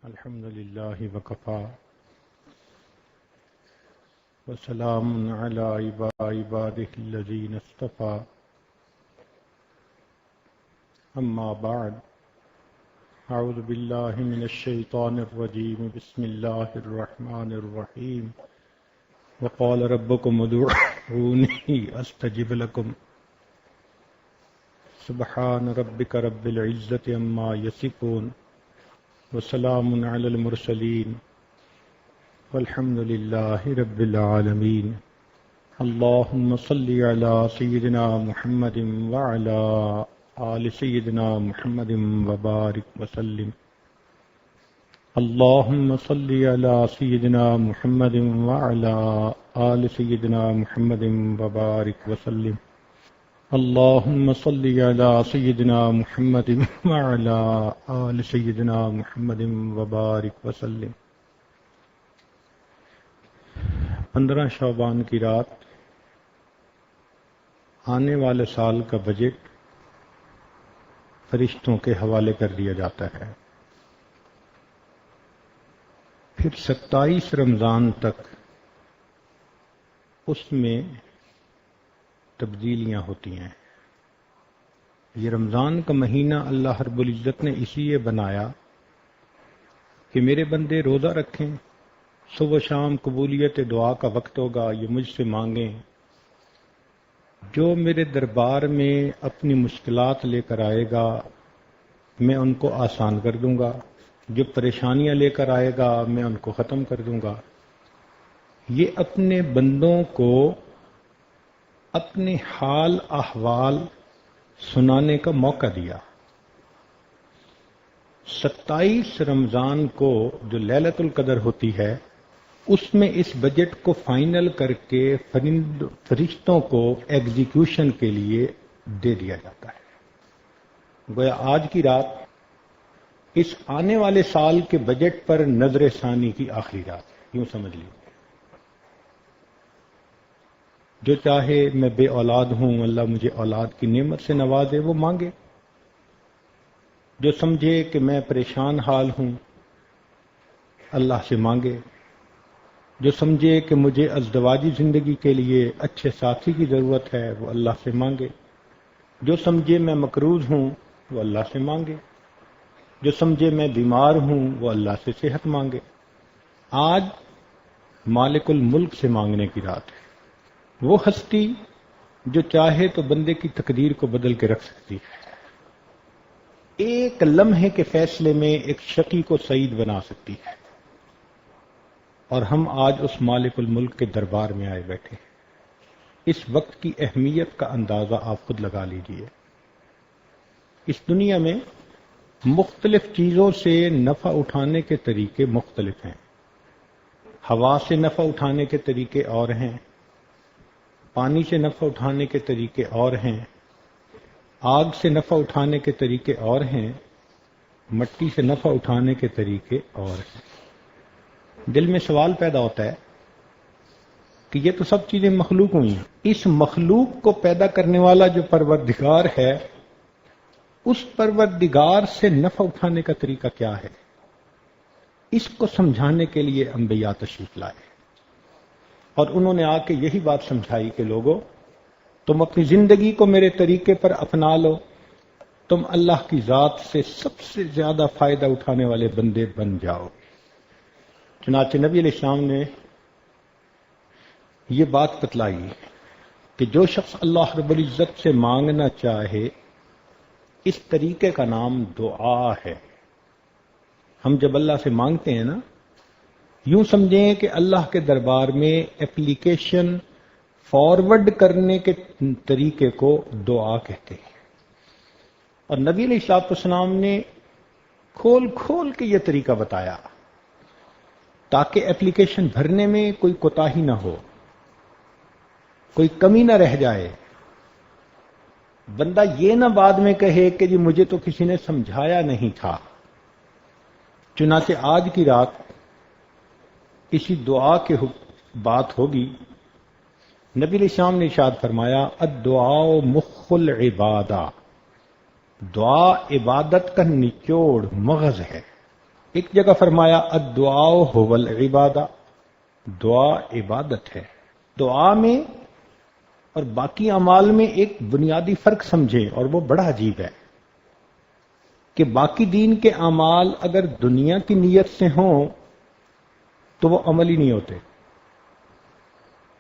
الحمد لله وكفى وسلام على عباده الذين اصطفى أما بعد أعوذ بالله من الشيطان الرجيم بسم الله الرحمن الرحيم وقال ربكم ادعوني أستجب لكم سبحان ربك رب العزة عما يصفون وسلام على المرسلين والحمد لله رب العالمين اللهم صل على سيدنا محمد وعلى آل سيدنا محمد وبارك وسلم اللهم صل على سيدنا محمد وعلى آل سيدنا محمد وبارك وسلم اللهم صل على سيدنا محمد وعلى آل سيدنا محمد وبارك وسلم 15 شعبان کی رات آنے والے سال کا بجٹ فرشتوں کے حوالے کر دیا جاتا ہے. پھر 27 رمضان تک اس میں تبدیلیاں ہوتی ہیں. یہ رمضان کا مہینہ اللہ رب العزت نے اس لیے بنایا کہ میرے بندے روزہ رکھیں، صبح و شام قبولیت دعا کا وقت ہوگا، یہ مجھ سے مانگیں. جو میرے دربار میں اپنی مشکلات لے کر آئے گا میں ان کو آسان کر دوں گا، جو پریشانیاں لے کر آئے گا میں ان کو ختم کر دوں گا. یہ اپنے بندوں کو اپنے حال احوال سنانے کا موقع دیا. 27 رمضان کو جو لیلۃ القدر ہوتی ہے اس میں اس بجٹ کو فائنل کر کے فرشتوں کو ایگزیکیوشن کے لیے دے دیا جاتا ہے. گویا آج کی رات اس آنے والے سال کے بجٹ پر نظر ثانی کی آخری رات ہے، یوں سمجھ لیجیے. جو چاہے میں بے اولاد ہوں، اللہ مجھے اولاد کی نعمت سے نوازے، وہ مانگے. جو سمجھے کہ میں پریشان حال ہوں، اللہ سے مانگے. جو سمجھے کہ مجھے ازدواجی زندگی کے لیے اچھے ساتھی کی ضرورت ہے، وہ اللہ سے مانگے. جو سمجھے میں مقروض ہوں وہ اللہ سے مانگے. جو سمجھے میں بیمار ہوں وہ اللہ سے صحت مانگے. آج مالک الملک سے مانگنے کی رات ہے. وہ ہستی جو چاہے تو بندے کی تقدیر کو بدل کے رکھ سکتی ہے. ایک لمحے کے فیصلے میں ایک شقی کو سعید بنا سکتی ہے. اور ہم آج اس مالک الملک کے دربار میں آئے بیٹھے ہیں. اس وقت کی اہمیت کا اندازہ آپ خود لگا لیجئے. اس دنیا میں مختلف چیزوں سے نفع اٹھانے کے طریقے مختلف ہیں. ہوا سے نفع اٹھانے کے طریقے اور ہیں، پانی سے نفع اٹھانے کے طریقے اور ہیں، آگ سے نفع اٹھانے کے طریقے اور ہیں، مٹی سے نفع اٹھانے کے طریقے اور ہیں. دل میں سوال پیدا ہوتا ہے کہ یہ تو سب چیزیں مخلوق ہوئی ہیں، اس مخلوق کو پیدا کرنے والا جو پروردگار ہے اس پروردگار سے نفع اٹھانے کا طریقہ کیا ہے؟ اس کو سمجھانے کے لیے انبیاء تشریف لائے اور انہوں نے آ کے یہی بات سمجھائی کہ لوگوں، تم اپنی زندگی کو میرے طریقے پر اپنا لو، تم اللہ کی ذات سے سب سے زیادہ فائدہ اٹھانے والے بندے بن جاؤ. چنانچہ نبی علیہ السلام نے یہ بات بتلائی کہ جو شخص اللہ رب العزت سے مانگنا چاہے، اس طریقے کا نام دعا ہے. ہم جب اللہ سے مانگتے ہیں نا، یوں سمجھیں کہ اللہ کے دربار میں اپلیکیشن فارورڈ کرنے کے طریقے کو دعا کہتے ہیں. اور نبی علیہ السلام نے کھول کھول کے یہ طریقہ بتایا تاکہ اپلیکیشن بھرنے میں کوئی کوتاہی نہ ہو، کوئی کمی نہ رہ جائے. بندہ یہ نہ بعد میں کہے کہ جی مجھے تو کسی نے سمجھایا نہیں تھا. چنانچہ آج کی رات اسی دعا کے بات ہوگی. نبی علیہ السلام نے ارشاد فرمایا الدعاء مخ العبادہ، دعا عبادت کا نچوڑ مغز ہے. ایک جگہ فرمایا الدعاء هو العبادہ، دعا عبادت ہے۔ دعا میں اور باقی اعمال میں ایک بنیادی فرق سمجھیں، اور وہ بڑا عجیب ہے کہ باقی دین کے اعمال اگر دنیا کی نیت سے ہوں تو وہ عمل ہی نہیں ہوتے۔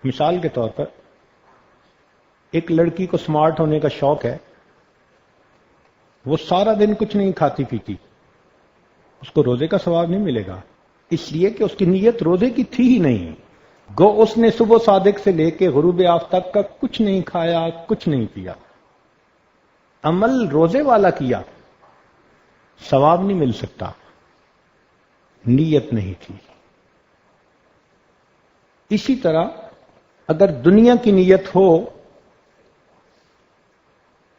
مثال کے طور پر ایک لڑکی کو سمارٹ ہونے کا شوق ہے، وہ سارا دن کچھ نہیں کھاتی پیتی، اس کو روزے کا ثواب نہیں ملے گا، اس لیے کہ اس کی نیت روزے کی تھی ہی نہیں۔ گو اس نے صبح صادق سے لے کے غروب آفتاب کا کچھ نہیں کھایا، کچھ نہیں پیا، عمل روزے والا کیا، ثواب نہیں مل سکتا، نیت نہیں تھی۔ اسی طرح اگر دنیا کی نیت ہو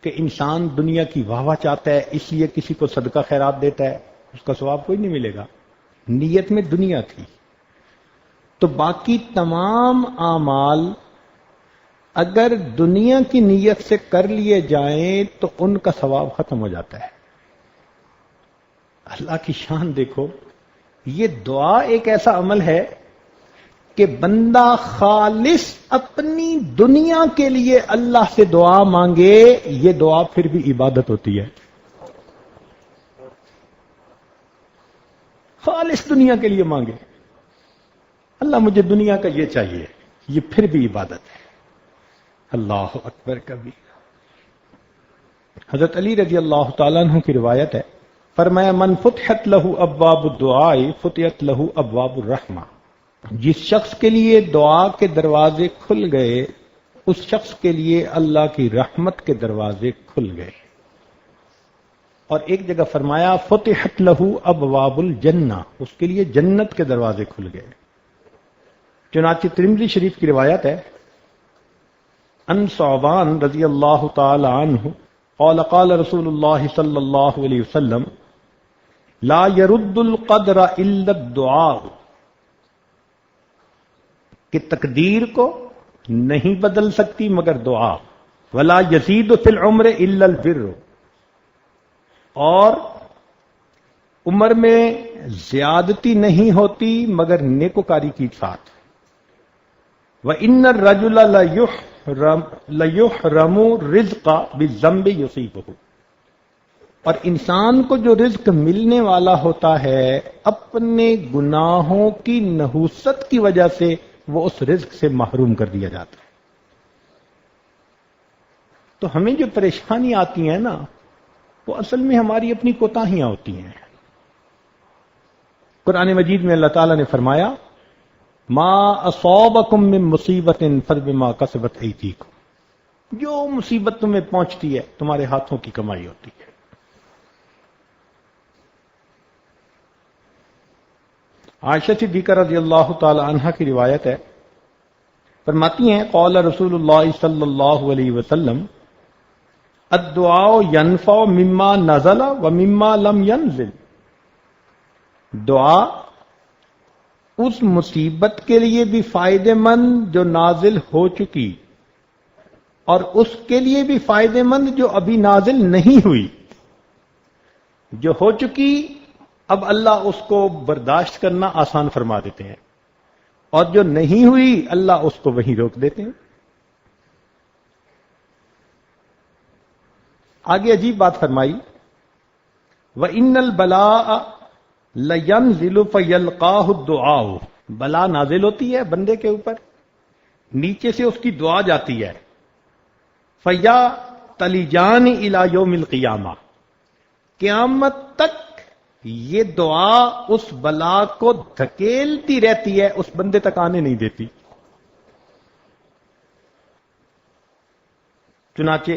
کہ انسان دنیا کی واہ واہ چاہتا ہے اس لیے کسی کو صدقہ خیرات دیتا ہے، اس کا ثواب کوئی نہیں ملے گا، نیت میں دنیا تھی۔ تو باقی تمام اعمال اگر دنیا کی نیت سے کر لیے جائیں تو ان کا ثواب ختم ہو جاتا ہے۔ اللہ کی شان دیکھو، یہ دعا ایک ایسا عمل ہے کہ بندہ خالص اپنی دنیا کے لیے اللہ سے دعا مانگے، یہ دعا پھر بھی عبادت ہوتی ہے۔ خالص دنیا کے لیے مانگے، اللہ مجھے دنیا کا یہ چاہیے، یہ پھر بھی عبادت ہے۔ اللہ اکبر کبھی۔ حضرت علی رضی اللہ تعالیٰ عنہ کی روایت ہے، فرمایا من فتحت لہ ابواب الدعاء فتحت لہ ابواب الرحمہ، جس شخص کے لیے دعا کے دروازے کھل گئے اس شخص کے لیے اللہ کی رحمت کے دروازے کھل گئے۔ اور ایک جگہ فرمایا فتحت لہ ابواب الجنہ، اس کے لیے جنت کے دروازے کھل گئے۔ چنانچہ ترمذی شریف کی روایت ہے، ان ثعبان رضی اللہ تعالی عنہ قال قال رسول اللہ صلی اللہ علیہ وسلم لا يرد القدر الا الدعاء، کہ تقدیر کو نہیں بدل سکتی مگر دعا، ولا يزيد في العمر الا البر، اور عمر میں زیادتی نہیں ہوتی مگر نیکوکاری کی ساتھ۔ وَإِنَّ الرَّجُلَ لَيُحْرَمُ الرِّزْقَ بِالذَّنبِ يُصِيبُهُ، اور انسان کو جو رزق ملنے والا ہوتا ہے اپنے گناہوں کی نحوست کی وجہ سے وہ اس رزق سے محروم کر دیا جاتا ہے۔ تو ہمیں جو پریشانی آتی ہیں نا وہ اصل میں ہماری اپنی کوتاہیاں ہوتی ہیں۔ قرآن مجید میں اللہ تعالیٰ نے فرمایا ما اصابکم من مصیبت فبما کسبت ایدیکم، جو مصیبت تمہیں پہنچتی ہے تمہارے ہاتھوں کی کمائی ہوتی ہے۔ عائشہ صدیقہ رضی اللہ تعالی عنہا کی روایت ہے، فرماتی ہیں قال رسول اللہ صلی اللہ علیہ وسلم الدعاء ينفع مما نزل ومما لم ينزل، دعا اس مصیبت کے لیے بھی فائدہ مند جو نازل ہو چکی اور اس کے لیے بھی فائدہ مند جو ابھی نازل نہیں ہوئی۔ جو ہو چکی اب اللہ اس کو برداشت کرنا آسان فرما دیتے ہیں، اور جو نہیں ہوئی اللہ اس کو وہیں روک دیتے ہیں۔ آگے عجیب بات فرمائی وَإِنَّ الْبَلَاءَ لَيَنْزِلُ فَيَلْقَاهُ الدُّعَاءُ، بلا نازل ہوتی ہے بندے کے اوپر، نیچے سے اس کی دعا جاتی ہے، فَيَا تَلِجَانِ إِلَى يَوْمِ الْقِيَامَةِ، قیامت تک یہ دعا اس بلا کو دھکیلتی رہتی ہے، اس بندے تک آنے نہیں دیتی۔ چنانچہ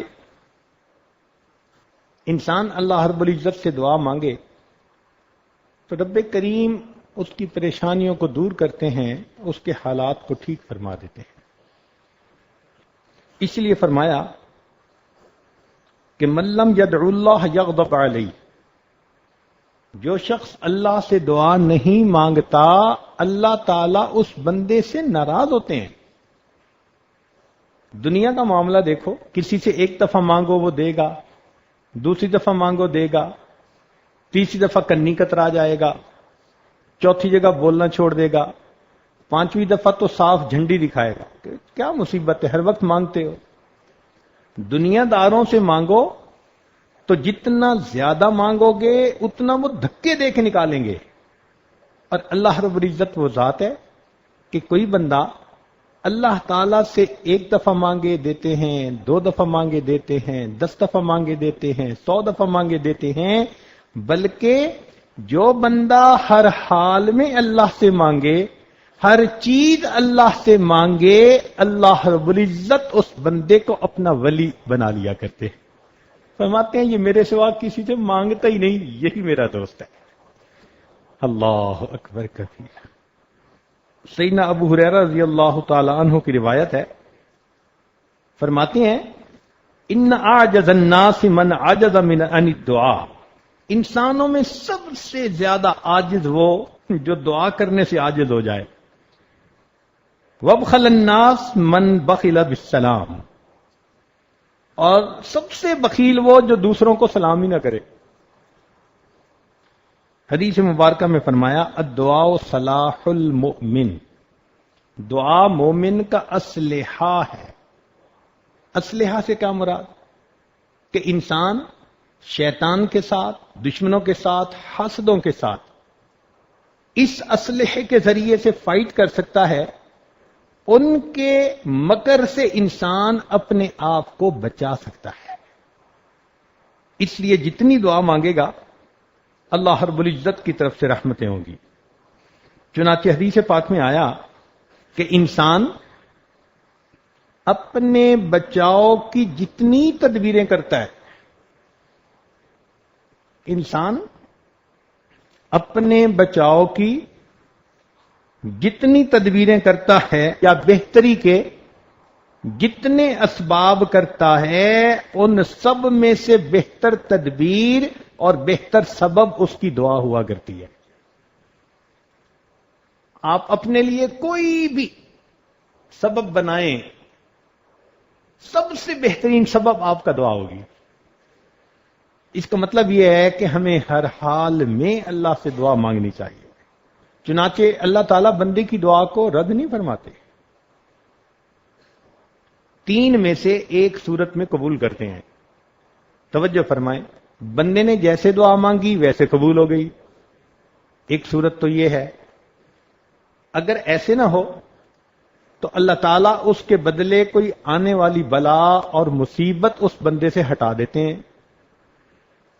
انسان اللہ رب العزت سے دعا مانگے تو رب کریم اس کی پریشانیوں کو دور کرتے ہیں، اس کے حالات کو ٹھیک فرما دیتے ہیں۔ اس لیے فرمایا کہ من لم يدع اللہ یغضب علیہ، جو شخص اللہ سے دعا نہیں مانگتا اللہ تعالیٰ اس بندے سے ناراض ہوتے ہیں۔ دنیا کا معاملہ دیکھو، کسی سے ایک دفعہ مانگو وہ دے گا، دوسری دفعہ مانگو دے گا، تیسری دفعہ کنی کترا جائے گا، چوتھی جگہ بولنا چھوڑ دے گا، پانچویں دفعہ تو صاف جھنڈی دکھائے گا کہ کیا مصیبت ہے، ہر وقت مانگتے ہو۔ دنیا داروں سے مانگو تو جتنا زیادہ مانگو گے اتنا وہ دھکے دے کے نکالیں گے، اور اللہ رب العزت وہ ذات ہے کہ کوئی بندہ اللہ تعالیٰ سے ایک دفعہ مانگے دیتے ہیں، 2 دفعہ مانگے دیتے ہیں، 10 دفعہ مانگے دیتے ہیں، 100 دفعہ مانگے دیتے ہیں، بلکہ جو بندہ ہر حال میں اللہ سے مانگے، ہر چیز اللہ سے مانگے، اللہ رب العزت اس بندے کو اپنا ولی بنا لیا کرتے ہیں۔ فرماتے ہیں یہ میرے سوا کسی سے مانگتا ہی نہیں، یہی میرا دوست ہے۔ اللہ اکبر کبیر۔ سیدنا ابو ہریرہ رضی اللہ تعالی عنہ کی روایت ہے، فرماتے ہیں ان اعجز الناس من عجز من ان الدعاء، انسانوں میں سب سے زیادہ عاجز وہ جو دعا کرنے سے عاجز ہو جائے۔ وابخل الناس من بخل بالسلام، اور سب سے بخیل وہ جو دوسروں کو سلام ہی نہ کرے۔ حدیث مبارکہ میں فرمایا الدعاء صلاح المؤمن، دعا مومن کا اسلحہ ہے۔ اسلحہ سے کیا مراد؟ کہ انسان شیطان کے ساتھ، دشمنوں کے ساتھ، حاسدوں کے ساتھ اس اسلحے کے ذریعے سے فائٹ کر سکتا ہے، ان کے مکر سے انسان اپنے آپ کو بچا سکتا ہے۔ اس لیے جتنی دعا مانگے گا اللہ رب العزت کی طرف سے رحمتیں ہوں گی۔ چنانچہ حدیث پاک میں آیا کہ انسان اپنے بچاؤ کی جتنی تدبیریں کرتا ہے، انسان اپنے بچاؤ کی جتنی تدبیریں کرتا ہے یا بہتری کے جتنے اسباب کرتا ہے، ان سب میں سے بہتر تدبیر اور بہتر سبب اس کی دعا ہوا کرتی ہے۔ آپ اپنے لیے کوئی بھی سبب بنائیں، سب سے بہترین سبب آپ کا دعا ہوگی۔ اس کا مطلب یہ ہے کہ ہمیں ہر حال میں اللہ سے دعا مانگنی چاہیے۔ چنانچہ اللہ تعالیٰ بندے کی دعا کو رد نہیں فرماتے، 3 میں سے ایک صورت میں قبول کرتے ہیں۔ توجہ فرمائیں، بندے نے جیسے دعا مانگی ویسے قبول ہو گئی۔ ایک صورت تو یہ ہے، اگر ایسے نہ ہو تو اللہ تعالیٰ اس کے بدلے کوئی آنے والی بلا اور مصیبت اس بندے سے ہٹا دیتے ہیں،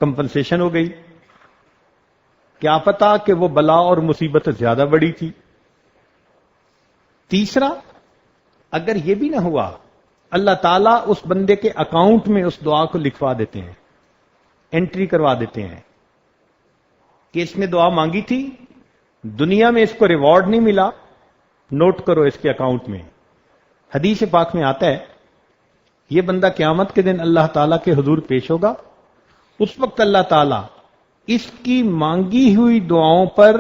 کمپنسیشن ہو گئی۔ کیا پتا کہ وہ بلا اور مصیبت زیادہ بڑی تھی۔ تیسرا، اگر یہ بھی نہ ہوا، اللہ تعالیٰ اس بندے کے اکاؤنٹ میں اس دعا کو لکھوا دیتے ہیں، انٹری کروا دیتے ہیں کہ اس نے دعا مانگی تھی، دنیا میں اس کو ریوارڈ نہیں ملا، نوٹ کرو اس کے اکاؤنٹ میں۔ حدیث پاک میں آتا ہے یہ بندہ قیامت کے دن اللہ تعالیٰ کے حضور پیش ہوگا، اس وقت اللہ تعالیٰ اس کی مانگی ہوئی دعاؤں پر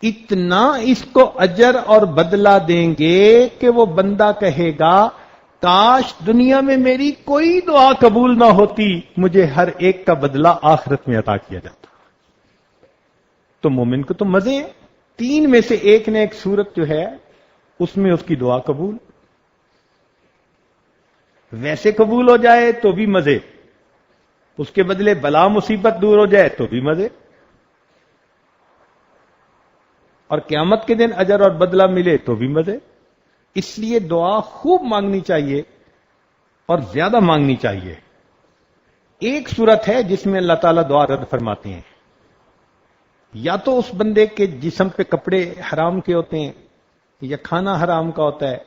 اتنا اس کو اجر اور بدلہ دیں گے کہ وہ بندہ کہے گا کاش دنیا میں میری کوئی دعا قبول نہ ہوتی، مجھے ہر ایک کا بدلہ آخرت میں عطا کیا جاتا۔ تو مومن کو تو مزے ہیں، 3 میں سے ایک نے ایک صورت جو ہے اس میں اس کی دعا قبول، ویسے قبول ہو جائے تو بھی مزے، اس کے بدلے بلا مصیبت دور ہو جائے تو بھی مزے، اور قیامت کے دن اجر اور بدلہ ملے تو بھی مزے۔ اس لیے دعا خوب مانگنی چاہیے اور زیادہ مانگنی چاہیے۔ ایک صورت ہے جس میں اللہ تعالیٰ دعا رد فرماتے ہیں، یا تو اس بندے کے جسم پہ کپڑے حرام کے ہوتے ہیں، یا کھانا حرام کا ہوتا ہے،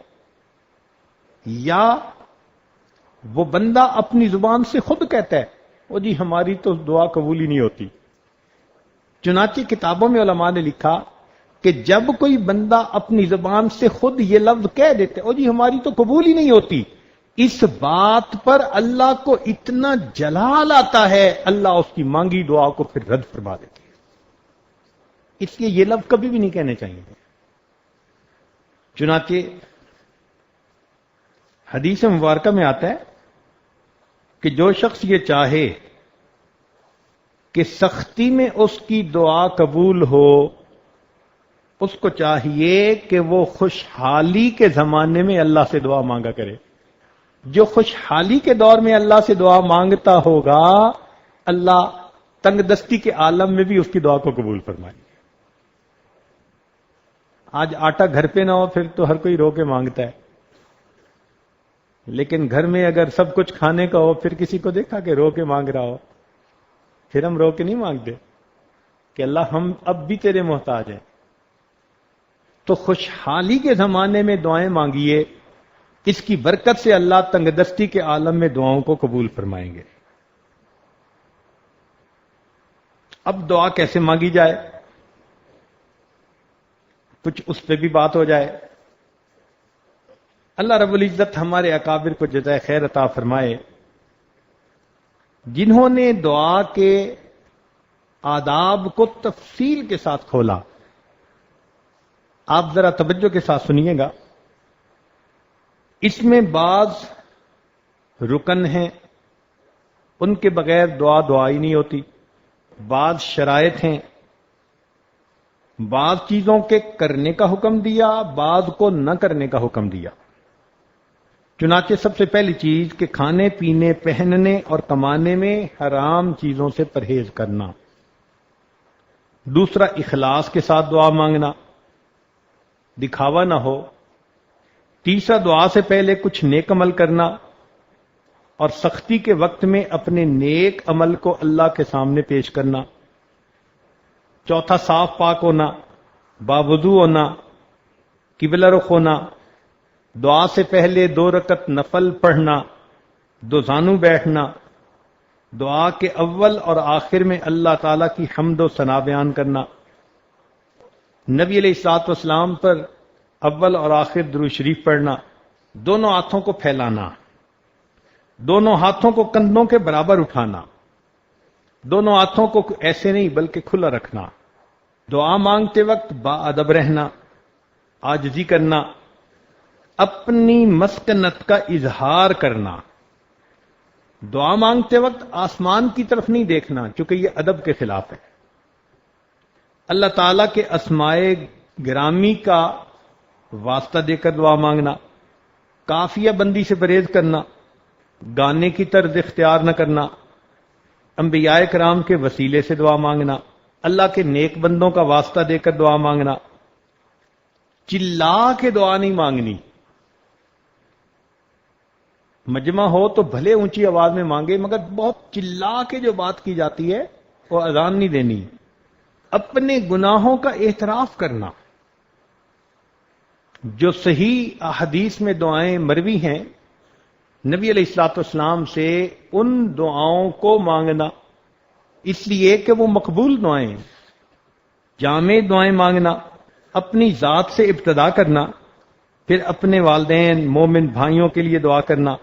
یا وہ بندہ اپنی زبان سے خود کہتا ہے وہ جی ہماری تو دعا قبول ہی نہیں ہوتی۔ چنانچہ کتابوں میں علماء نے لکھا کہ جب کوئی بندہ اپنی زبان سے خود یہ لفظ کہہ دیتے او جی ہماری تو قبول ہی نہیں ہوتی، اس بات پر اللہ کو اتنا جلال آتا ہے، اللہ اس کی مانگی دعا کو پھر رد فرما دیتے ہیں۔ اس لیے یہ لفظ کبھی بھی نہیں کہنے چاہیے۔ چنانچہ حدیث مبارکہ میں آتا ہے کہ جو شخص یہ چاہے کہ سختی میں اس کی دعا قبول ہو اس کو چاہیے کہ وہ خوشحالی کے زمانے میں اللہ سے دعا مانگا کرے. جو خوشحالی کے دور میں اللہ سے دعا مانگتا ہوگا اللہ تنگ دستی کے عالم میں بھی اس کی دعا کو قبول فرمائے. آج آٹا گھر پہ نہ ہو پھر تو ہر کوئی رو کے مانگتا ہے، لیکن گھر میں اگر سب کچھ کھانے کا ہو پھر کسی کو دیکھا کہ رو کے مانگ رہا ہو، پھر ہم رو کے نہیں مانگتے کہ اللہ ہم اب بھی تیرے محتاج ہیں. تو خوشحالی کے زمانے میں دعائیں مانگیے، اس کی برکت سے اللہ تنگ دستی کے عالم میں دعاؤں کو قبول فرمائیں گے. اب دعا کیسے مانگی جائے، کچھ اس پہ بھی بات ہو جائے. اللہ رب العزت ہمارے اکابر کو جزائے خیر عطا فرمائے، جنہوں نے دعا کے آداب کو تفصیل کے ساتھ کھولا. آپ ذرا توجہ کے ساتھ سنیے گا. اس میں بعض رکن ہیں ان کے بغیر دعا ہی نہیں ہوتی، بعض شرائط ہیں، بعض چیزوں کے کرنے کا حکم دیا، بعض کو نہ کرنے کا حکم دیا. چنانچہ سب سے پہلی چیز کہ کھانے پینے پہننے اور کمانے میں حرام چیزوں سے پرہیز کرنا. دوسرا اخلاص کے ساتھ دعا مانگنا، دکھاوا نہ ہو. تیسرا دعا سے پہلے کچھ نیک عمل کرنا اور سختی کے وقت میں اپنے نیک عمل کو اللہ کے سامنے پیش کرنا. چوتھا صاف پاک ہونا، باوضو ہونا، قبلہ رخ ہونا. دعا سے پہلے 2 رکعت نفل پڑھنا، 2 زانو بیٹھنا. دعا کے اول اور آخر میں اللہ تعالی کی حمد و ثنا بیان کرنا. نبی علیہ الصلوۃ والسلام پر اول اور آخر درود شریف پڑھنا. دونوں ہاتھوں کو پھیلانا، دونوں ہاتھوں کو کندھوں کے برابر اٹھانا، دونوں ہاتھوں کو ایسے نہیں بلکہ کھلا رکھنا. دعا مانگتے وقت با ادب رہنا، عاجزی کرنا، اپنی مسکنت کا اظہار کرنا. دعا مانگتے وقت آسمان کی طرف نہیں دیکھنا چونکہ یہ ادب کے خلاف ہے. اللہ تعالیٰ کے اسماء گرامی کا واسطہ دے کر دعا مانگنا. کافیہ بندی سے پرہیز کرنا، گانے کی طرز اختیار نہ کرنا. انبیاء کرام کے وسیلے سے دعا مانگنا، اللہ کے نیک بندوں کا واسطہ دے کر دعا مانگنا. چلا کے دعا نہیں مانگنی. مجمع ہو تو بھلے اونچی آواز میں مانگے مگر بہت چلا کے جو بات کی جاتی ہے وہ اذان نہیں دینی. اپنے گناہوں کا اعتراف کرنا. جو صحیح احادیث میں دعائیں مروی ہیں نبی علیہ الصلوۃ والسلام سے، ان دعاؤں کو مانگنا اس لیے کہ وہ مقبول دعائیں. جامع دعائیں مانگنا، اپنی ذات سے ابتدا کرنا، پھر اپنے والدین مومن بھائیوں کے لیے دعا کرنا.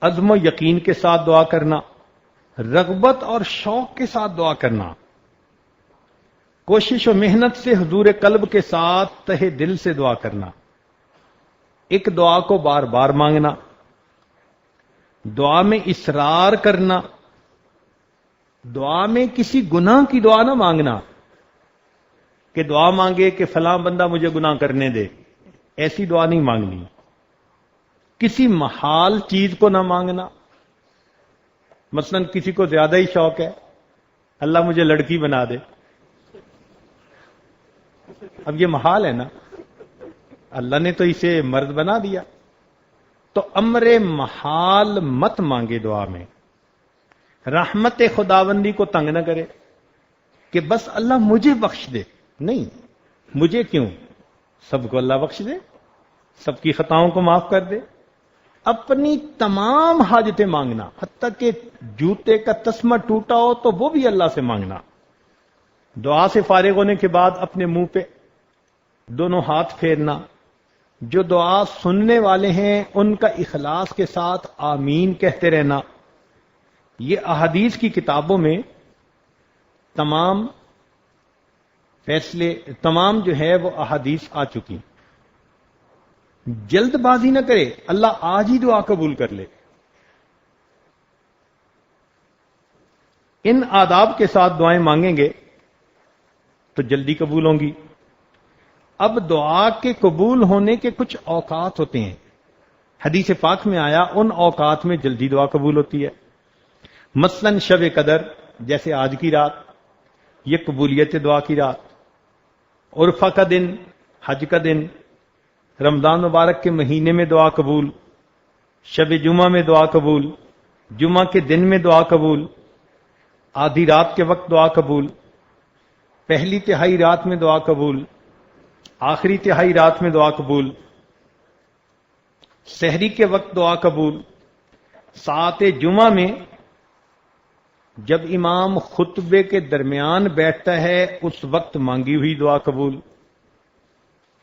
عزم و یقین کے ساتھ دعا کرنا، رغبت اور شوق کے ساتھ دعا کرنا، کوشش و محنت سے حضور قلب کے ساتھ تہہ دل سے دعا کرنا. ایک دعا کو بار بار مانگنا، دعا میں اصرار کرنا. دعا میں کسی گناہ کی دعا نہ مانگنا کہ دعا مانگے کہ فلاں بندہ مجھے گناہ کرنے دے، ایسی دعا نہیں مانگنی. کسی محال چیز کو نہ مانگنا. مثلا کسی کو زیادہ ہی شوق ہے اللہ مجھے لڑکی بنا دے، اب یہ محال ہے نا، اللہ نے تو اسے مرد بنا دیا. تو امر محال مت مانگے دعا میں. رحمت خداوندی کو تنگ نہ کرے کہ بس اللہ مجھے بخش دے. نہیں، مجھے کیوں، سب کو اللہ بخش دے، سب کی خطاؤں کو معاف کر دے. اپنی تمام حاجتیں مانگنا، حتیٰ کہ جوتے کا تسمہ ٹوٹا ہو تو وہ بھی اللہ سے مانگنا. دعا سے فارغ ہونے کے بعد اپنے منہ پہ دونوں ہاتھ پھیرنا. جو دعا سننے والے ہیں ان کا اخلاص کے ساتھ آمین کہتے رہنا. یہ احادیث کی کتابوں میں تمام فیصلے، تمام جو ہے وہ احادیث آ چکی. جلد بازی نہ کرے، اللہ آج ہی دعا قبول کر لے. ان آداب کے ساتھ دعائیں مانگیں گے تو جلدی قبول ہوں گی۔ اب دعا کے قبول ہونے کے کچھ اوقات ہوتے ہیں، حدیث پاک میں آیا ان اوقات میں جلدی دعا قبول ہوتی ہے۔ مثلا شب قدر جیسے آج کی رات، یہ قبولیت دعا کی رات۔ عرفہ کا دن، حج کا دن، رمضان مبارک کے مہینے میں دعا قبول، شب جمعہ میں دعا قبول، جمعہ کے دن میں دعا قبول، آدھی رات کے وقت دعا قبول، پہلی تہائی رات میں دعا قبول، آخری تہائی رات میں دعا قبول، سحری کے وقت دعا قبول، ساعت جمعہ میں جب امام خطبے کے درمیان بیٹھتا ہے اس وقت مانگی ہوئی دعا قبول۔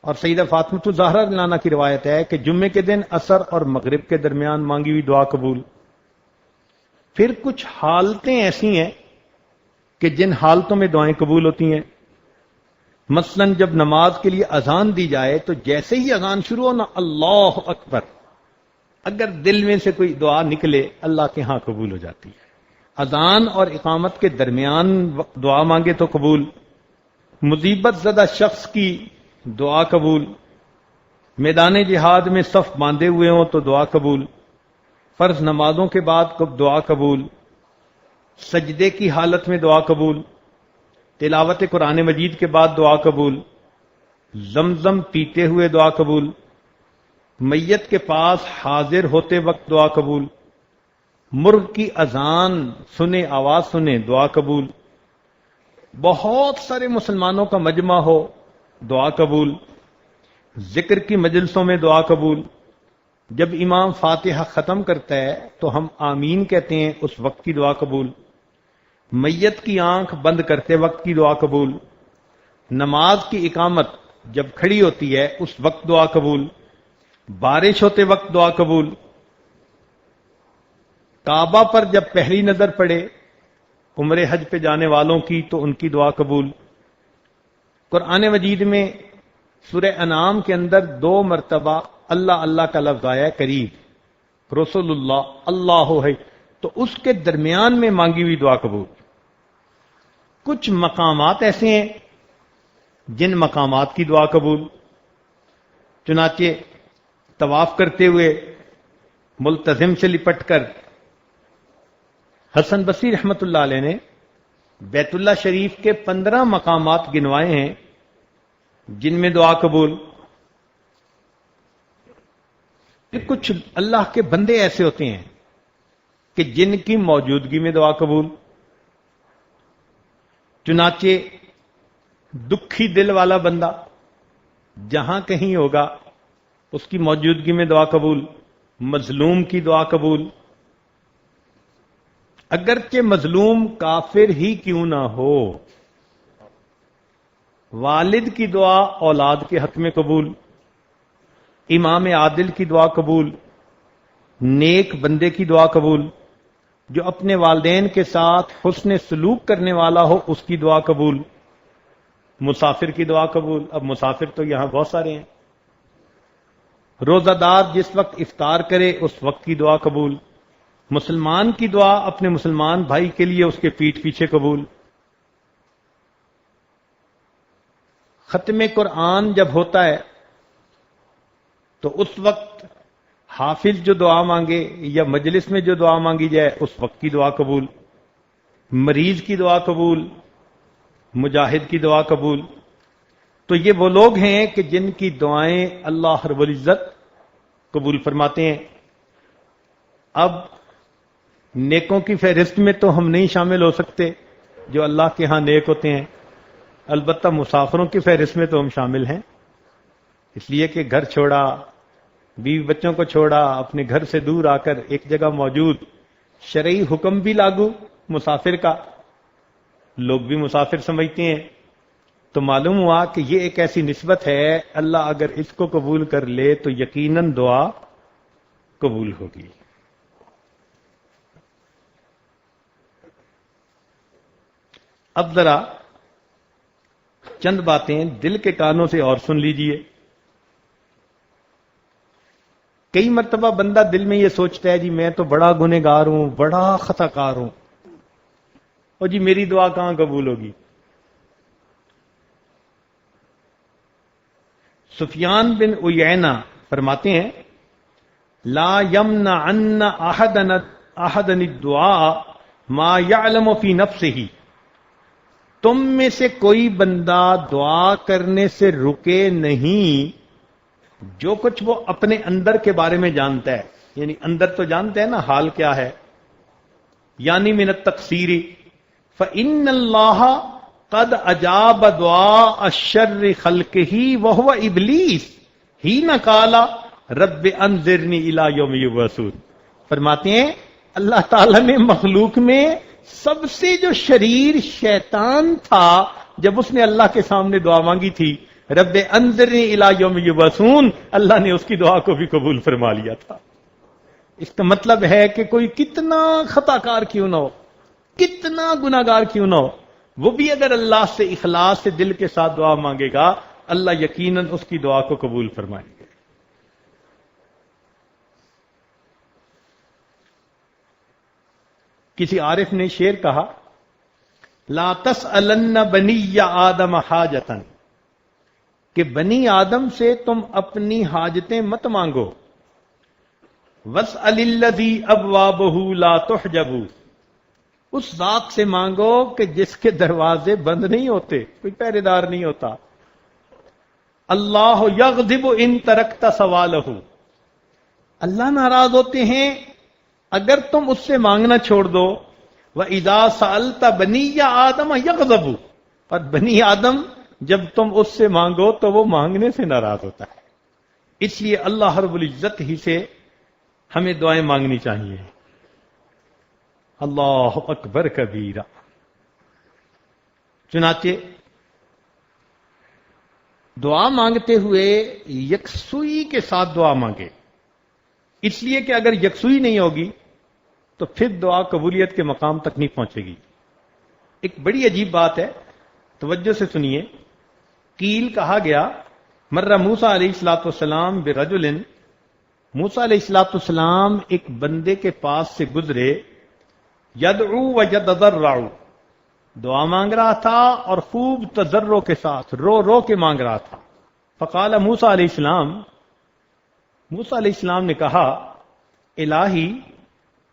اور سیدہ فاطمہ الزہرا رضی اللہ عنہا کی روایت ہے کہ جمعے کے دن عصر اور مغرب کے درمیان مانگی ہوئی دعا قبول۔ پھر کچھ حالتیں ایسی ہیں کہ جن حالتوں میں دعائیں قبول ہوتی ہیں۔ مثلا جب نماز کے لیے اذان دی جائے تو جیسے ہی اذان شروع ہو نا، اللہ اکبر، اگر دل میں سے کوئی دعا نکلے اللہ کے ہاں قبول ہو جاتی ہے۔ اذان اور اقامت کے درمیان دعا مانگے تو قبول، مصیبت زدہ شخص کی دعا قبول، میدان جہاد میں صف باندھے ہوئے ہوں تو دعا قبول، فرض نمازوں کے بعد دعا قبول، سجدے کی حالت میں دعا قبول، تلاوت قرآن مجید کے بعد دعا قبول، زمزم پیتے ہوئے دعا قبول، میت کے پاس حاضر ہوتے وقت دعا قبول، مرغ کی اذان سنے، آواز سنے، دعا قبول، بہت سارے مسلمانوں کا مجمع ہو دعا قبول، ذکر کی مجلسوں میں دعا قبول، جب امام فاتحہ ختم کرتا ہے تو ہم آمین کہتے ہیں اس وقت کی دعا قبول، میت کی آنکھ بند کرتے وقت کی دعا قبول، نماز کی اقامت جب کھڑی ہوتی ہے اس وقت دعا قبول، بارش ہوتے وقت دعا قبول، کعبہ پر جب پہلی نظر پڑے عمرے حج پہ جانے والوں کی تو ان کی دعا قبول۔ قرآن مجید میں سورہ انعام کے اندر 2 مرتبہ اللہ اللہ کا لفظ آیا ہے، قریب، رسول اللہ، اللہ ہے، تو اس کے درمیان میں مانگی ہوئی دعا قبول۔ کچھ مقامات ایسے ہیں جن مقامات کی دعا قبول، چنانچہ طواف کرتے ہوئے ملتزم سے لپٹ کر حسن بصری رحمت اللہ علیہ نے بیت اللہ شریف کے 15 مقامات گنوائے ہیں جن میں دعا قبول۔ کچھ اللہ کے بندے ایسے ہوتے ہیں کہ جن کی موجودگی میں دعا قبول، چنانچہ دکھی دل والا بندہ جہاں کہیں ہوگا اس کی موجودگی میں دعا قبول، مظلوم کی دعا قبول، اگرچہ مظلوم کافر ہی کیوں نہ ہو، والد کی دعا اولاد کے حق میں قبول، امام عادل کی دعا قبول، نیک بندے کی دعا قبول، جو اپنے والدین کے ساتھ حسن سلوک کرنے والا ہو اس کی دعا قبول، مسافر کی دعا قبول۔ اب مسافر تو یہاں بہت سارے ہیں، روزہ دار جس وقت افطار کرے اس وقت کی دعا قبول، مسلمان کی دعا اپنے مسلمان بھائی کے لیے اس کے پیٹھ پیچھے قبول۔ ختم قرآن جب ہوتا ہے تو اس وقت حافظ جو دعا مانگے یا مجلس میں جو دعا مانگی جائے اس وقت کی دعا قبول، مریض کی دعا قبول، مجاہد کی دعا قبول۔ تو یہ وہ لوگ ہیں کہ جن کی دعائیں اللہ رب العزت قبول فرماتے ہیں۔ اب نیکوں کی فہرست میں تو ہم نہیں شامل ہو سکتے جو اللہ کے ہاں نیک ہوتے ہیں، البتہ مسافروں کی فہرست میں تو ہم شامل ہیں، اس لیے کہ گھر چھوڑا، بیوی بچوں کو چھوڑا، اپنے گھر سے دور آ کر ایک جگہ موجود، شرعی حکم بھی لاگو مسافر کا، لوگ بھی مسافر سمجھتے ہیں، تو معلوم ہوا کہ یہ ایک ایسی نسبت ہے، اللہ اگر اس کو قبول کر لے تو یقیناً دعا قبول ہوگی۔ اب ذرا چند باتیں دل کے کانوں سے اور سن لیجئے۔ کئی مرتبہ بندہ دل میں یہ سوچتا ہے جی میں تو بڑا گنہگار ہوں، بڑا خطا کار ہوں، اور جی میری دعا کہاں قبول ہوگی؟ سفیان بن عیینہ فرماتے ہیں لا یمنعن احدن الدعاء ما یعلم فی نفسہ، تم میں سے کوئی بندہ دعا کرنے سے رکے نہیں جو کچھ وہ اپنے اندر کے بارے میں جانتا ہے، یعنی اندر تو جانتا ہے نا حال کیا ہے، یعنی من التقصیر فإن اللہ قد اجاب دعاء الشر خلقہ وہو ابلیس حین قال رب انذرنی الی یوم یبعثون۔ فرماتے ہیں اللہ تعالیٰ نے مخلوق میں سب سے جو شریر شیطان تھا، جب اس نے اللہ کے سامنے دعا مانگی تھی رب انذرنی الی یوم یبعثون، اللہ نے اس کی دعا کو بھی قبول فرما لیا تھا۔ اس کا مطلب ہے کہ کوئی کتنا خطا کار کیوں نہ ہو، کتنا گناہگار کیوں نہ ہو، وہ بھی اگر اللہ سے اخلاص سے دل کے ساتھ دعا مانگے گا، اللہ یقیناً اس کی دعا کو قبول فرمائے گا۔ کسی عارف نے شعر کہا لا تسألن بنی آدم حاجتن، کہ بنی آدم سے تم اپنی حاجتیں مت مانگو، واسأل الذی ابوابہ لا تحجب، اس ذات سے مانگو کہ جس کے دروازے بند نہیں ہوتے، کوئی پہرے دار نہیں ہوتا۔ اللہ یغضب ان ترکت سوالہ، اللہ ناراض ہوتے ہیں اگر تم اس سے مانگنا چھوڑ دو۔ وَإِذَا سَأَلْتَ بَنِيَّ آدَمَ يَغْضَبُ، اور بنی آدم جب تم اس سے مانگو تو وہ مانگنے سے ناراض ہوتا ہے۔ اس لیے اللہ رب العزت ہی سے ہمیں دعائیں مانگنی چاہیے۔ اللہ اکبر کبیرہ۔ چنانچہ دعا مانگتے ہوئے یکسوئی کے ساتھ دعا مانگے، اس لیے کہ اگر یکسوئی نہیں ہوگی تو پھر دعا قبولیت کے مقام تک نہیں پہنچے گی۔ ایک بڑی عجیب بات ہے، توجہ سے سنیے۔ قیل کہا گیا مر موسیٰ علیہ الصلوۃ والسلام برجل، موسیٰ علیہ الصلوۃ والسلام ایک بندے کے پاس سے گزرے، یدعو ویتضرع، دعا مانگ رہا تھا اور خوب تضرع کے ساتھ رو رو کے مانگ رہا تھا۔ فقال موسیٰ علیہ السلام، موسیٰ علیہ السلام نے کہا الہی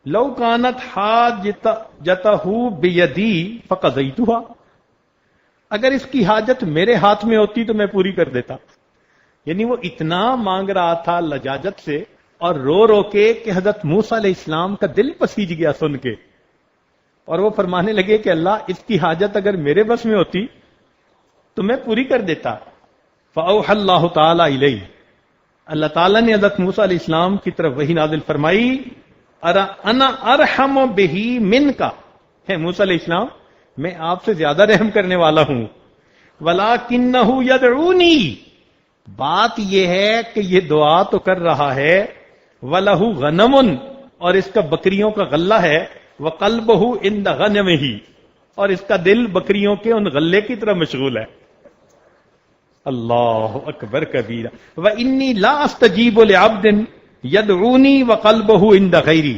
لو کانت حاجتہ بیدی فقضیتھا، اگر اس کی حاجت میرے ہاتھ میں ہوتی تو میں پوری کر دیتا۔ یعنی وہ اتنا مانگ رہا تھا لجاجت سے اور رو رو کے کہ حضرت موسیٰ علیہ السلام کا دل پسیج گیا سن کے، اور وہ فرمانے لگے کہ اللہ اس کی حاجت اگر میرے بس میں ہوتی تو میں پوری کر دیتا۔ فأوحى اللہ تعالی الیہ، اللہ تعالیٰ نے حضرت موسیٰ علیہ السلام کی طرف وحی نازل فرمائی، انا ارحم بہ منک، ہے موسیٰ علیہ السلام میں آپ سے زیادہ رحم کرنے والا ہوں، ولکنہ یدعونی، بات یہ ہے کہ یہ دعا تو کر رہا ہے، وَلَهُ غَنَمٌ، اور اس کا بکریوں کا غلہ ہے، وَقَلْبُهُ عِنْدَ غَنَمِهِ، اور اس کا دل بکریوں کے ان غلے کی طرح مشغول ہے۔ اللہ اکبر کبیرہ۔ وَإِنِّي لَا أَسْتَجِيبُ لِعَبْدٍ يَدْعُونِي وَقَلْبُهُ عِنْدَ غَيْرِي،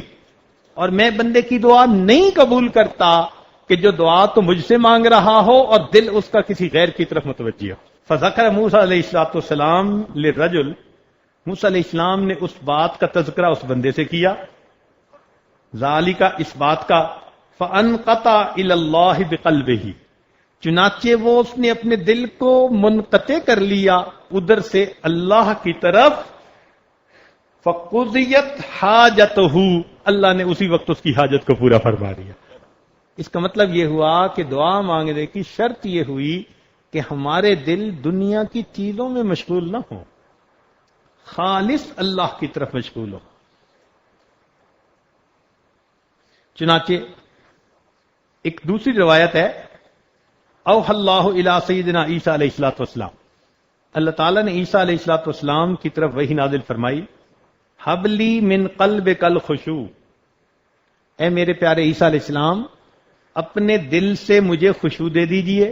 اور میں بندے کی دعا نہیں قبول کرتا کہ جو دعا تو مجھ سے مانگ رہا ہو اور دل اس کا کسی غیر کی طرف متوجہ ہو۔ فذکر موسیٰ علیہ السلام للرجل، موسیٰ علیہ السلام نے اس بات کا تذکرہ اس بندے سے کیا، ذالک، اس بات کا، فانقطع الی اللہ بقلبہ، چنانچہ وہ اس نے اپنے دل کو منقطع کر لیا ادھر سے اللہ کی طرف، فقضیت حاجتہ، اللہ نے اسی وقت اس کی حاجت کو پورا فرما دیا۔ اس کا مطلب یہ ہوا کہ دعا مانگنے کی شرط یہ ہوئی کہ ہمارے دل دنیا کی چیزوں میں مشغول نہ ہو، خالص اللہ کی طرف مشغول ہو۔ چنانچہ ایک دوسری روایت ہے، اوحی اللہ الی سیدنا عیسیٰ علیہ الصلوۃ والسلام، اللہ تعالیٰ نے عیسیٰ علیہ الصلوۃ والسلام کی طرف وحی نازل فرمائی، حب لی من قلبک الخشوع، اے میرے پیارے عیسیٰ علیہ السلام اپنے دل سے مجھے خشوع دے دیجئے،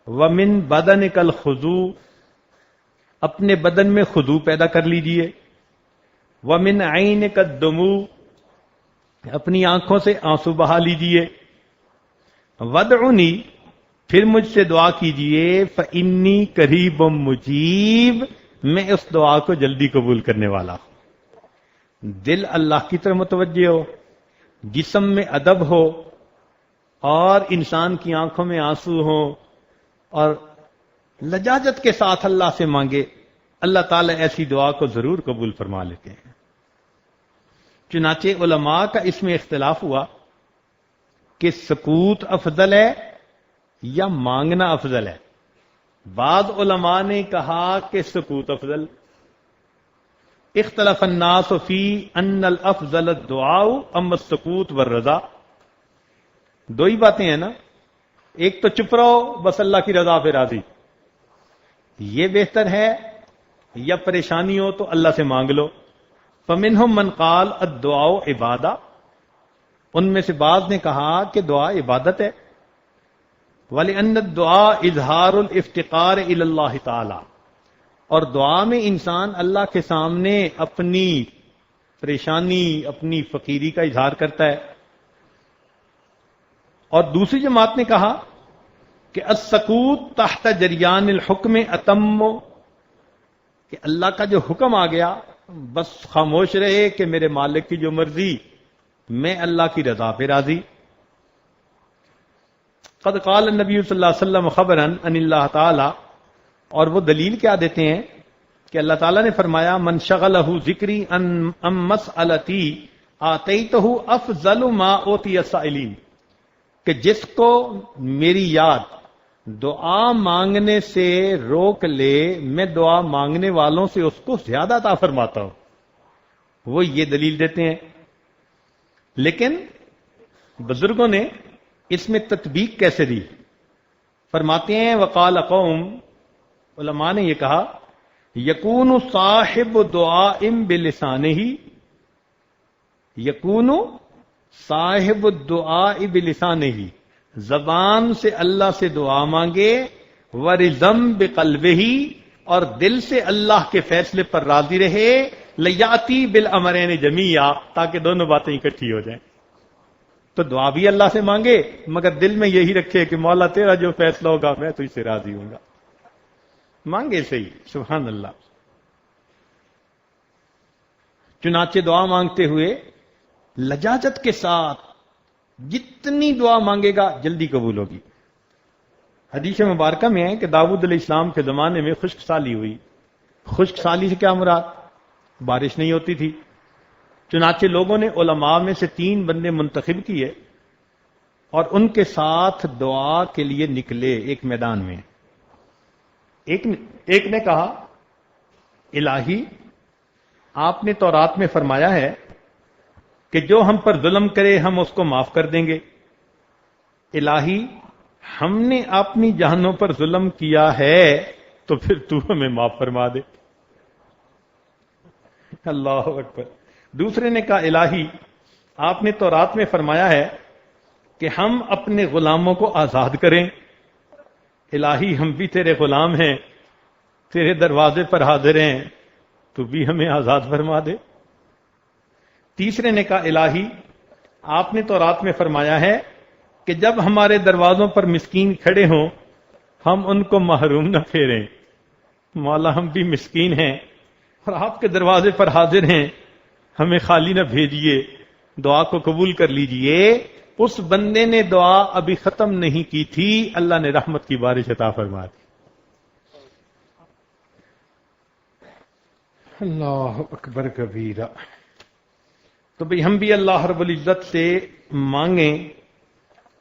ومن بدنک الخضوع، اپنے بدن میں خضوع پیدا کر لیجئے، ومن عینک الدموع، اپنی آنکھوں سے آنسو بہا لیجئے، ودعنی، پھر مجھ سے دعا کیجئے فإنی قریب مجیب، میں اس دعا کو جلدی قبول کرنے والا ہوں۔ دل اللہ کی طرف متوجہ ہو، جسم میں ادب ہو، اور انسان کی آنکھوں میں آنسو ہوں، اور لجاجت کے ساتھ اللہ سے مانگے، اللہ تعالیٰ ایسی دعا کو ضرور قبول فرما لیتے ہیں۔ چنانچہ علماء کا اس میں اختلاف ہوا کہ سکوت افضل ہے یا مانگنا افضل ہے۔ بعض علماء نے کہا کہ سکوت افضل۔ اختلف الناس فی ان الافضل الدعاء اما السکوت والرضا۔ دو ہی باتیں ہیں نا، ایک تو چپ رہو بس اللہ کی رضا پہ راضی، یہ بہتر ہے، یا پریشانی ہو تو اللہ سے مانگ لو۔ فمنہم من قال الدعاء عبادہ، ان میں سے بعض نے کہا کہ دعا عبادت ہے، وَلِأَنَّ الدُّعَاء اظہار الافتقار الی اللہ تعالی، اور دعا میں انسان اللہ کے سامنے اپنی پریشانی، اپنی فقیری کا اظہار کرتا ہے۔ اور دوسری جماعت نے کہا کہ السکوت تحت جریان الحکم اتم، کہ اللہ کا جو حکم آ گیا بس خاموش رہے کہ میرے مالک کی جو مرضی، میں اللہ کی رضا پہ راضی۔ قد قال النبی صلی اللہ علیہ وسلم خبرا ان اللہ تعالی، اور وہ دلیل کیا دیتے ہیں کہ اللہ تعالیٰ نے فرمایا من شغلہ ذکری ان مسئلتی آتیتہ افضل ما اوتی السائلین، کہ جس کو میری یاد دعا مانگنے سے روک لے، میں دعا مانگنے والوں سے اس کو زیادہ عطا فرماتا ہوں۔ وہ یہ دلیل دیتے ہیں، لیکن بزرگوں نے اس میں تطبیق کیسے دی؟ فرماتے ہیں وقال قوم، علماء نے یہ کہا یکون صاحب دعاء بلسانہ، یکون صاحب الدعاء بلسانہ، زبان سے اللہ سے دعا مانگے، ورزم بقلبہ، اور دل سے اللہ کے فیصلے پر راضی رہے، لیاتی بالامرین جمیعا، تاکہ دونوں باتیں اکٹھی ہو جائیں۔ تو دعا بھی اللہ سے مانگے مگر دل میں یہی رکھے کہ مولا تیرا جو فیصلہ ہوگا میں تجھ سے راضی ہوں گا، مانگے صحیح۔ سبحان اللہ۔ چنانچہ دعا مانگتے ہوئے لجاجت کے ساتھ جتنی دعا مانگے گا جلدی قبول ہوگی۔ حدیث مبارکہ میں ہے کہ داؤد علیہ السلام کے زمانے میں خشک سالی ہوئی۔ خشک سالی سے کیا مراد؟ بارش نہیں ہوتی تھی، چنانچہ لوگوں نے علماء میں سے 3 بندے منتخب کیے اور ان کے ساتھ دعا کے لیے نکلے ایک میدان میں۔ ایک نے کہا الہی آپ نے تورات میں فرمایا ہے کہ جو ہم پر ظلم کرے ہم اس کو معاف کر دیں گے، الہی ہم نے اپنی جانوں پر ظلم کیا ہے تو پھر تو ہمیں معاف فرما دے۔ اللہ اکبر۔ دوسرے نے کہا الہی آپ نے تورات میں فرمایا ہے کہ ہم اپنے غلاموں کو آزاد کریں، الہی ہم بھی تیرے غلام ہیں، تیرے دروازے پر حاضر ہیں، تو بھی ہمیں آزاد فرما دے۔ تیسرے نے کہا الہی آپ نے تورات میں فرمایا ہے کہ جب ہمارے دروازوں پر مسکین کھڑے ہوں ہم ان کو محروم نہ پھیریں، مولا ہم بھی مسکین ہیں اور آپ کے دروازے پر حاضر ہیں، ہمیں خالی نہ بھیجیے، دعا کو قبول کر لیجئے۔ اس بندے نے دعا ابھی ختم نہیں کی تھی، اللہ نے رحمت کی بارش عطا فرما دی۔ اللہ اکبر کبیرہ۔ تو بھئی ہم بھی اللہ رب العزت سے مانگیں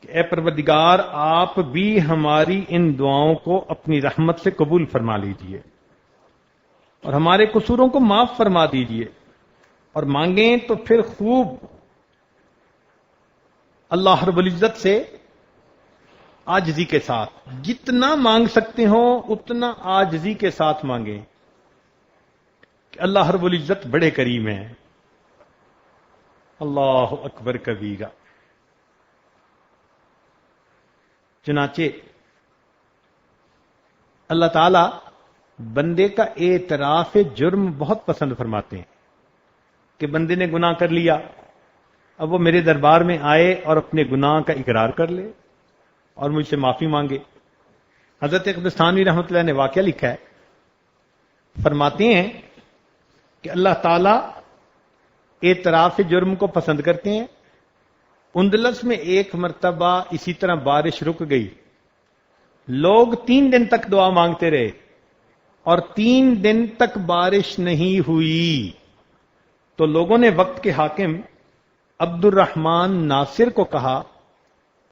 کہ اے پروردگار آپ بھی ہماری ان دعاؤں کو اپنی رحمت سے قبول فرما لیجئے اور ہمارے قصوروں کو معاف فرما دیجئے، اور مانگیں تو پھر خوب اللہ رب العزت سے عاجزی کے ساتھ، جتنا مانگ سکتے ہو اتنا عاجزی کے ساتھ مانگیں کہ اللہ رب العزت بڑے کریم ہیں۔ اللہ اکبر کبیرہ۔ چنانچہ اللہ تعالی بندے کا اعتراف جرم بہت پسند فرماتے ہیں کہ بندے نے گناہ کر لیا، اب وہ میرے دربار میں آئے اور اپنے گناہ کا اقرار کر لے اور مجھ سے معافی مانگے۔ حضرت اقدسانوی رحمۃ اللہ نے واقعہ لکھا ہے، فرماتے ہیں کہ اللہ تعالیٰ اعتراف جرم کو پسند کرتے ہیں۔ اندلس میں ایک مرتبہ اسی طرح بارش رک گئی، لوگ 3 دن تک دعا مانگتے رہے اور 3 دن تک بارش نہیں ہوئی، تو لوگوں نے وقت کے حاکم عبد الرحمن ناصر کو کہا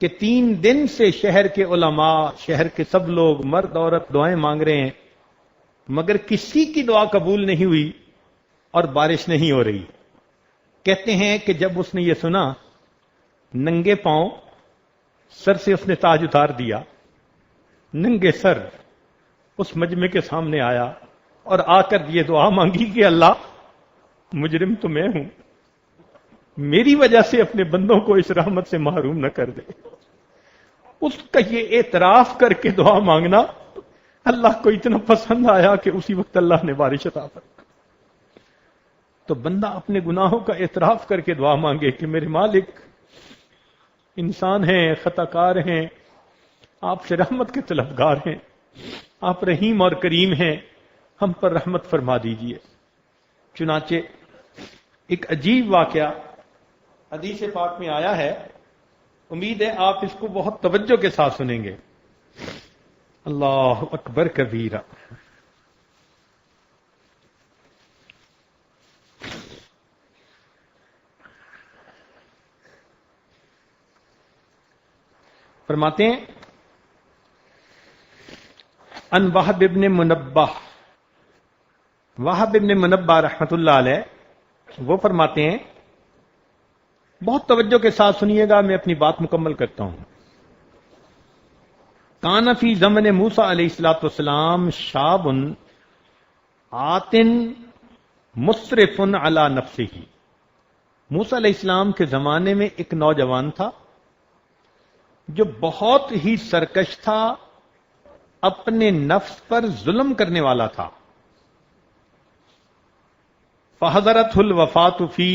کہ 3 دن سے شہر کے علماء، شہر کے سب لوگ مرد عورت دعائیں مانگ رہے ہیں، مگر کسی کی دعا قبول نہیں ہوئی اور بارش نہیں ہو رہی۔ کہتے ہیں کہ جب اس نے یہ سنا، ننگے پاؤں سر سے اس نے تاج اتار دیا، ننگے سر اس مجمع کے سامنے آیا اور آ کر یہ دعا مانگی کہ اللہ، مجرم تو میں ہوں، میری وجہ سے اپنے بندوں کو اس رحمت سے محروم نہ کر دے۔ اس کا یہ اعتراف کر کے دعا مانگنا اللہ کو اتنا پسند آیا کہ اسی وقت اللہ نے بارش عطا فرمائی۔ تو بندہ اپنے گناہوں کا اعتراف کر کے دعا مانگے کہ میرے مالک، انسان ہیں، خطا کار ہیں، آپ سے رحمت کے طلبگار ہیں، آپ رحیم اور کریم ہیں، ہم پر رحمت فرما دیجئے۔ چنانچہ ایک عجیب واقعہ حدیث پاک میں آیا ہے، امید ہے آپ اس کو بہت توجہ کے ساتھ سنیں گے۔ اللہ اکبر کبیرہ۔ فرماتے ہیں ان وہب ابن منبہ، وہب ابن منبہ رحمت اللہ علیہ وہ فرماتے ہیں، بہت توجہ کے ساتھ سنیے گا، میں اپنی بات مکمل کرتا ہوں۔ کان فی زمن موسیٰ علیہ الصلوۃ والسلام شاب آتن مسرف علی نفسہ، موسیٰ علیہ السلام کے زمانے میں ایک نوجوان تھا جو بہت ہی سرکش تھا، اپنے نفس پر ظلم کرنے والا تھا۔ فحضرتہ الوفاۃ فی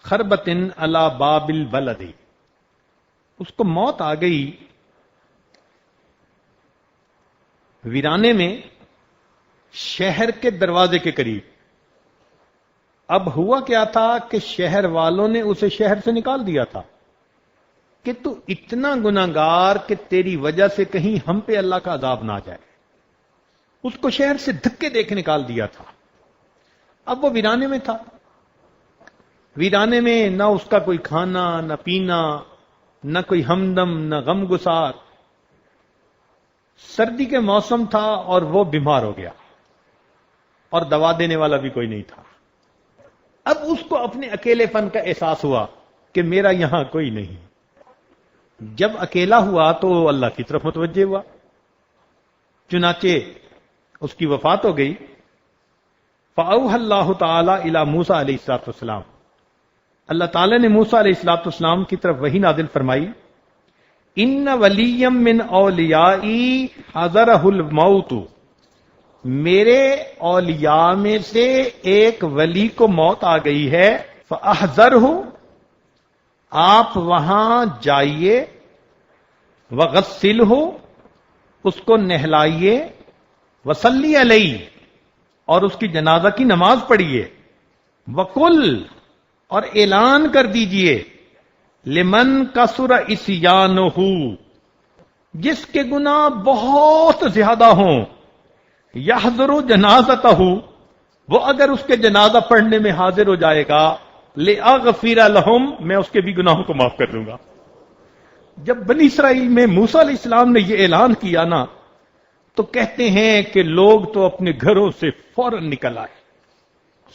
خربۃ علی باب البلد، اس کو موت آ گئی ویرانے میں، شہر کے دروازے کے قریب۔ اب ہوا کیا تھا کہ شہر والوں نے اسے شہر سے نکال دیا تھا کہ تو اتنا گناہگار کہ تیری وجہ سے کہیں ہم پہ اللہ کا عذاب نہ آ جائے۔ اس کو شہر سے دھکے دے کے نکال دیا تھا۔ اب وہ ویرانے میں تھا، ویرانے میں نہ اس کا کوئی کھانا نہ پینا، نہ کوئی ہمدم نہ غم گسار، سردی کے موسم تھا اور وہ بیمار ہو گیا اور دوا دینے والا بھی کوئی نہیں تھا۔ اب اس کو اپنے اکیلے پن کا احساس ہوا کہ میرا یہاں کوئی نہیں۔ جب اکیلا ہوا تو اللہ کی طرف متوجہ ہوا، چنانچہ اس کی وفات ہو گئی۔ فأوحى اللہ تعالی الی موسیٰ علیہ السلام، اللہ تعالی نے موسیٰ علیہ السلام کی طرف وحی نازل فرمائی، ان ولیا من اولیائی حضرہ الموت، میرے اولیاء میں سے ایک ولی کو موت آ گئی ہے، فاحذرہ، آپ وہاں جائیے، وغسلہ، اس کو نہلائیے، وصلی علیہ، اور اس کی جنازہ کی نماز پڑھیے، وقل، اور اعلان کر دیجئے، لمن کثر عصیانہ، جس کے گناہ بہت زیادہ ہوں، یحضر جنازتہ، وہ اگر اس کے جنازہ پڑھنے میں حاضر ہو جائے گا، لأغفر لہم، میں اس کے بھی گناہوں کو معاف کر دوں گا۔ جب بنی اسرائیل میں موسیٰ علیہ السلام نے یہ اعلان کیا نا، تو کہتے ہیں کہ لوگ تو اپنے گھروں سے فوراً نکل آئے،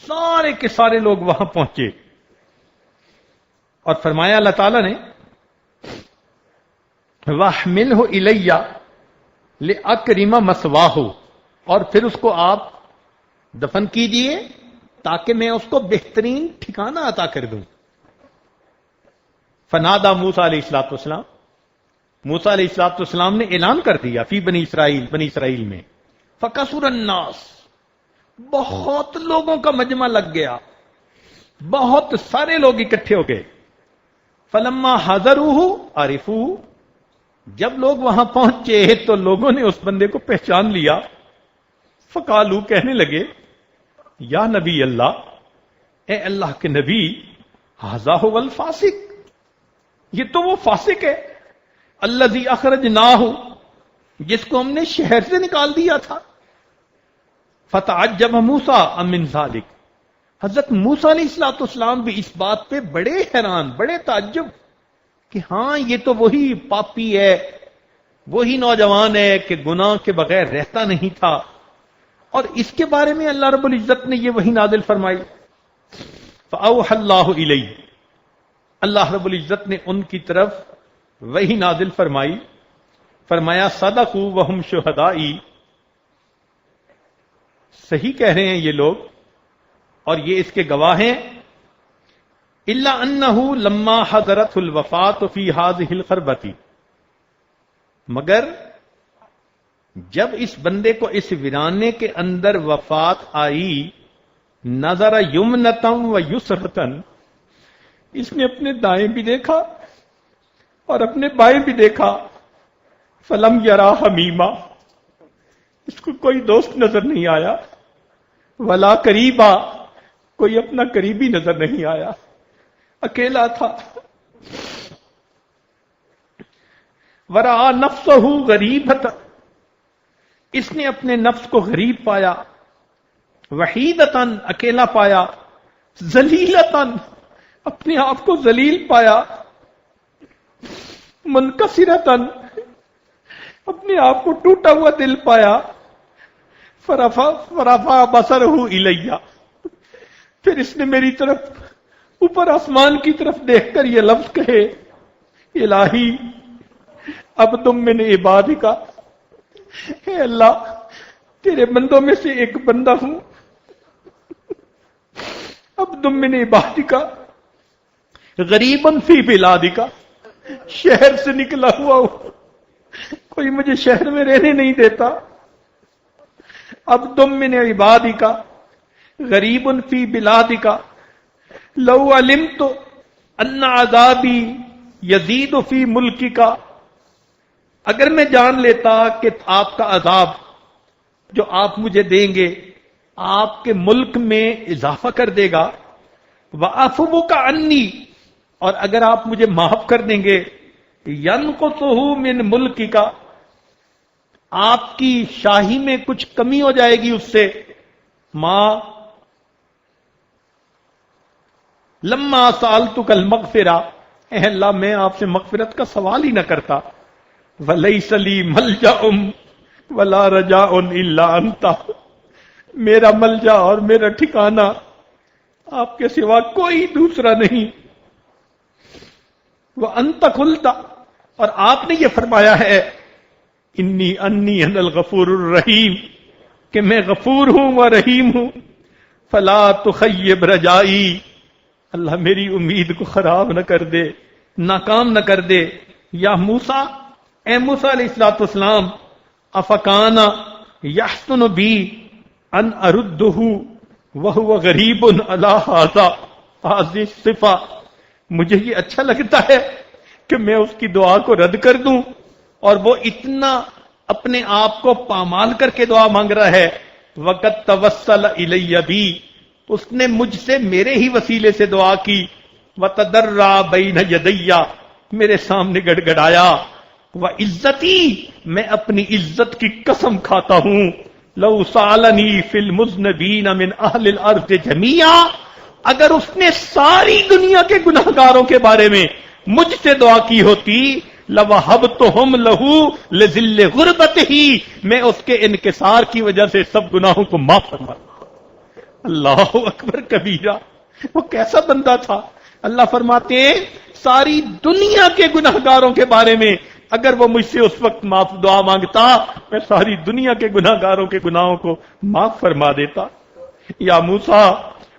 سارے کے سارے لوگ وہاں پہنچے، اور فرمایا اللہ تعالیٰ نے، وَاحْمِلْهُ إِلَيَّ لِأَكْرِمَ مَثْوَاهُ، اور پھر اس کو آپ دفن کیجئے تاکہ میں اس کو بہترین ٹھکانہ عطا کر دوں۔ فنادا موسیٰ علیہ السلام، موسیٰ علیہ السلام نے اعلان کر دیا، فی بنی اسرائیل، بنی اسرائیل میں، فکثر الناس، بہت لوگوں کا مجمع لگ گیا، بہت سارے لوگ اکٹھے ہو گئے۔ فلما حضروہ عرفوہ، جب لوگ وہاں پہنچے تو لوگوں نے اس بندے کو پہچان لیا. فقالو کہنے لگے یا نبی اللہ، اے اللہ کے نبی، ھذا ھو الفاسق، یہ تو وہ فاسق ہے، الذی اخرجناہ، جس کو ہم نے شہر سے نکال دیا تھا. فتعجب موسیٰ من ذلک، حضرت موسیٰ علیہ الصلوۃ والسلام بھی اس بات پہ بڑے حیران، بڑے تعجب کہ ہاں یہ تو وہی پاپی ہے، وہی نوجوان ہے کہ گناہ کے بغیر رہتا نہیں تھا، اور اس کے بارے میں اللہ رب العزت نے یہ وحی نازل فرمائی. فأوحى اللہ الیہ، اللہ رب العزت نے ان کی طرف وحی نازل فرمائی، فرمایا صدقوا وہم شہدائی، صحیح کہہ رہے ہیں یہ لوگ اور یہ اس کے گواہ ہیں. الا انہ لما حضرت الوفات فی ہذہ الخربۃ، مگر جب اس بندے کو اس ویرانے کے اندر وفات آئی، نظر یمنتم و یسرتن، اس نے اپنے دائیں بھی دیکھا اور اپنے بائیں بھی دیکھا. فلم یرا حمیما، اس کو کوئی دوست نظر نہیں آیا. ولا قریبا، کوئی اپنا قریبی نظر نہیں آیا، اکیلا تھا. ورا نفسہ غریبۃ، اس نے اپنے نفس کو غریب پایا. وحیدتاً، اکیلا پایا. ذلیلتاً، اپنے آپ کو ذلیل پایا. منکسرتاً، اپنے آپ کو ٹوٹا ہوا دل پایا. فرفع بصرہ الیہ، پھر اس نے میری طرف اوپر آسمان کی طرف دیکھ کر یہ لفظ کہے، الہی عبد من عبادک، اے اللہ تیرے بندوں میں سے ایک بندہ ہوں. عبد من عبادک غریبا فی بلادک، شہر سے نکلا ہوا ہوں، کوئی مجھے شہر میں رہنے نہیں دیتا. عبد من عبادک غریب فی بلادک، لو علمت ان عذابی یزید فی ملکک، اگر میں جان لیتا کہ آپ کا عذاب جو آپ مجھے دیں گے آپ کے ملک میں اضافہ کر دے گا. وَعَفْوُكَ عَنِّي، اور اگر آپ مجھے معاف کر دیں گے، يَنْقُصُهُ مِنْ مُلْكِكَ، آپ کی شاہی میں کچھ کمی ہو جائے گی اس سے. ماں لما سألتك المغفرہ، اے اللہ میں آپ سے مغفرت کا سوال ہی نہ کرتا. وَلَيْسَ لِي مَلْجَأٌ وَلَا رَجَاءٌ إِلَّا أَنْتَ، میرا ملجا اور میرا ٹھکانہ آپ کے سوا کوئی دوسرا نہیں. وَأَنْتَ قُلْتَ، اور آپ نے یہ فرمایا ہے، انی أَنَا الغفور الرحیم، کہ میں غفور ہوں و رحیم ہوں. فَلَا تُخَيِّبْ رَجَائِي، اللہ میری امید کو خراب نہ کر دے، ناکام نہ کر دے. یا موسیٰ، اے موسیٰ علیہ الصلوۃ والسلام، افکان یحسن بی ان اردہ وہو غریب علی ھذہ الصفہ، مجھے یہ اچھا لگتا ہے کہ میں اس کی دعا کو رد کر دوں اور وہ اتنا اپنے آپ کو پامال کر کے دعا مانگ رہا ہے. وقت توسل الی بی، اس نے مجھ سے میرے ہی وسیلے سے دعا کی. وتضرع بین یدی، میرے سامنے گڑ گڑایا. وعزتی، میں اپنی عزت کی قسم کھاتا ہوں. لو سالنی فی المذنبین من اہل الارض جمیعا، اگر اس نے ساری دنیا کے گناہگاروں کے بارے میں مجھ سے دعا کی ہوتی، لوہبتہم لہو لذل غربتہ، میں اس کے انکسار کی وجہ سے سب گناہوں کو معاف فرماتا. اللہ اکبر کبیرہ، وہ کیسا بندہ تھا. اللہ فرماتے ہیں ساری دنیا کے گناہگاروں کے بارے میں اگر وہ مجھ سے اس وقت معاف دعا مانگتا، میں ساری دنیا کے گناہگاروں کے گناہوں کو معاف فرما دیتا. یا موسیٰ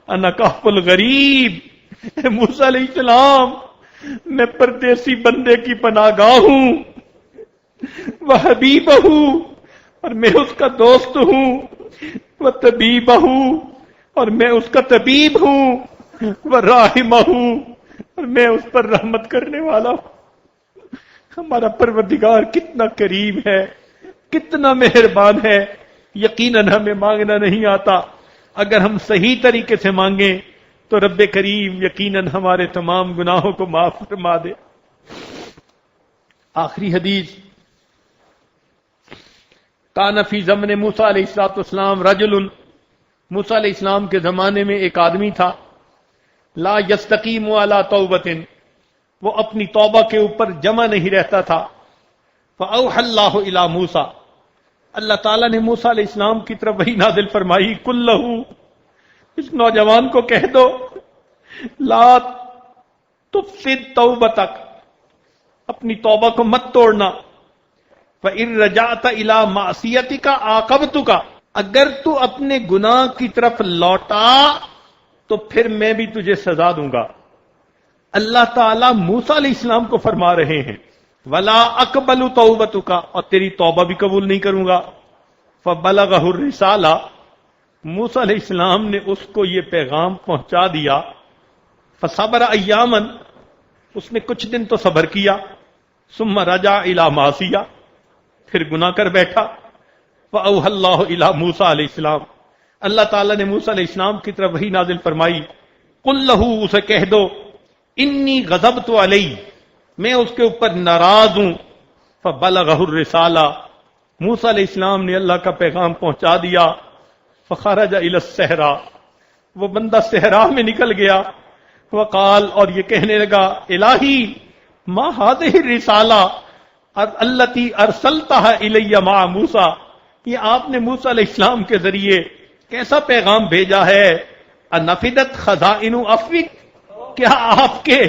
انا کہف الغریب، اے موسیٰ علیہ السلام میں پردیسی بندے کی پناہ گاہ ہوں. وہ حبیبہ، اور میں اس کا دوست ہوں. وہ طبیبہ، اور میں اس کا طبیب ہوں. وہ راحمہ، اور میں اس پر رحمت کرنے والا ہوں. ہمارا پروردگار کتنا کریم ہے، کتنا مہربان ہے. یقیناً ہمیں مانگنا نہیں آتا، اگر ہم صحیح طریقے سے مانگیں تو رب کریم یقیناً ہمارے تمام گناہوں کو معاف فرما دے. آخری حدیث، کان فی زمن موسیٰ علیہ السلام رجل، موسیٰ علیہ السلام کے زمانے میں ایک آدمی تھا، لا یستقیم علی توبۃ، وہ اپنی توبہ کے اوپر جمع نہیں رہتا تھا. فاوحى اللہ الی موسیٰ، اللہ تعالیٰ نے موسیٰ علیہ السلام کی طرف وحی نازل فرمائی، قل لہ، اس نوجوان کو کہہ دو، لا تفسد توبتک، اپنی توبہ کو مت توڑنا. فَإِن رَجَعْتَ إِلَى مَعْصِيَتِكَ عَاقَبْتُكَ، اگر تو اپنے گناہ کی طرف لوٹا تو پھر میں بھی تجھے سزا دوں گا. اللہ تعالیٰ موسیٰ علیہ السلام کو فرما رہے ہیں وَلَا أَقْبَلُ تَوْبَتُكَ، اور تیری توبہ بھی قبول نہیں کروں گا. فَبَلَغَهُ الرِّسَالَةَ، موسیٰ علیہ السلام نے اس کو یہ پیغام پہنچا دیا. فَصَبَرَ أَيَّامًا، اس نے کچھ دن تو صبر کیا. ثُمَّ رَجَعَ إِلَى مَعْصِيَةٍ، پھر گناہ کر بیٹھا. فَأَوْحَى اللَّهُ إِلَى موسیٰ علیہ السلام، اللہ تعالیٰ نے موسیٰ علیہ السلام کی طرف وحی نازل فرمائی، قُل لَّهُ، اسے کہہ دو، انی غضبت علیہ، میں اس کے اوپر ناراض ہوں. فبلغہ الرسالہ، موسیٰ علیہ السلام نے اللہ کا پیغام پہنچا دیا. فخرج الی الصحراء، وہ بندہ صحرا میں نکل گیا. وقال، اور یہ کہنے لگا، الہی ما ہذہ الرسالہ التی ارسلتها الی مع موسیٰ، یہ آپ نے موسیٰ علیہ السلام کے ذریعے کیسا پیغام بھیجا ہے. انفدت خزائن عفوک، کیا آپ کے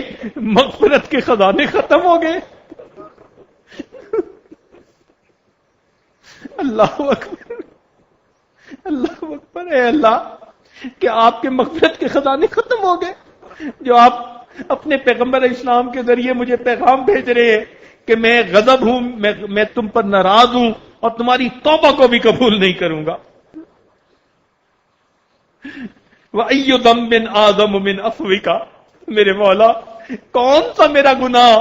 مغفرت کے خزانے ختم ہو گئے؟ اللہ اکبر، اللہ اکبر. اے اللہ، کیا آپ کے مغفرت کے خزانے ختم ہو گئے جو آپ اپنے پیغمبر اسلام کے ذریعے مجھے پیغام بھیج رہے ہیں کہ میں غضب ہوں، میں تم پر ناراض ہوں اور تمہاری توبہ کو بھی قبول نہیں کروں گا. وَأَيُّ ذَنبٍ أَعْظَمُ مِنْ عَفْوِكَ، میرے مولا، کون سا میرا گناہ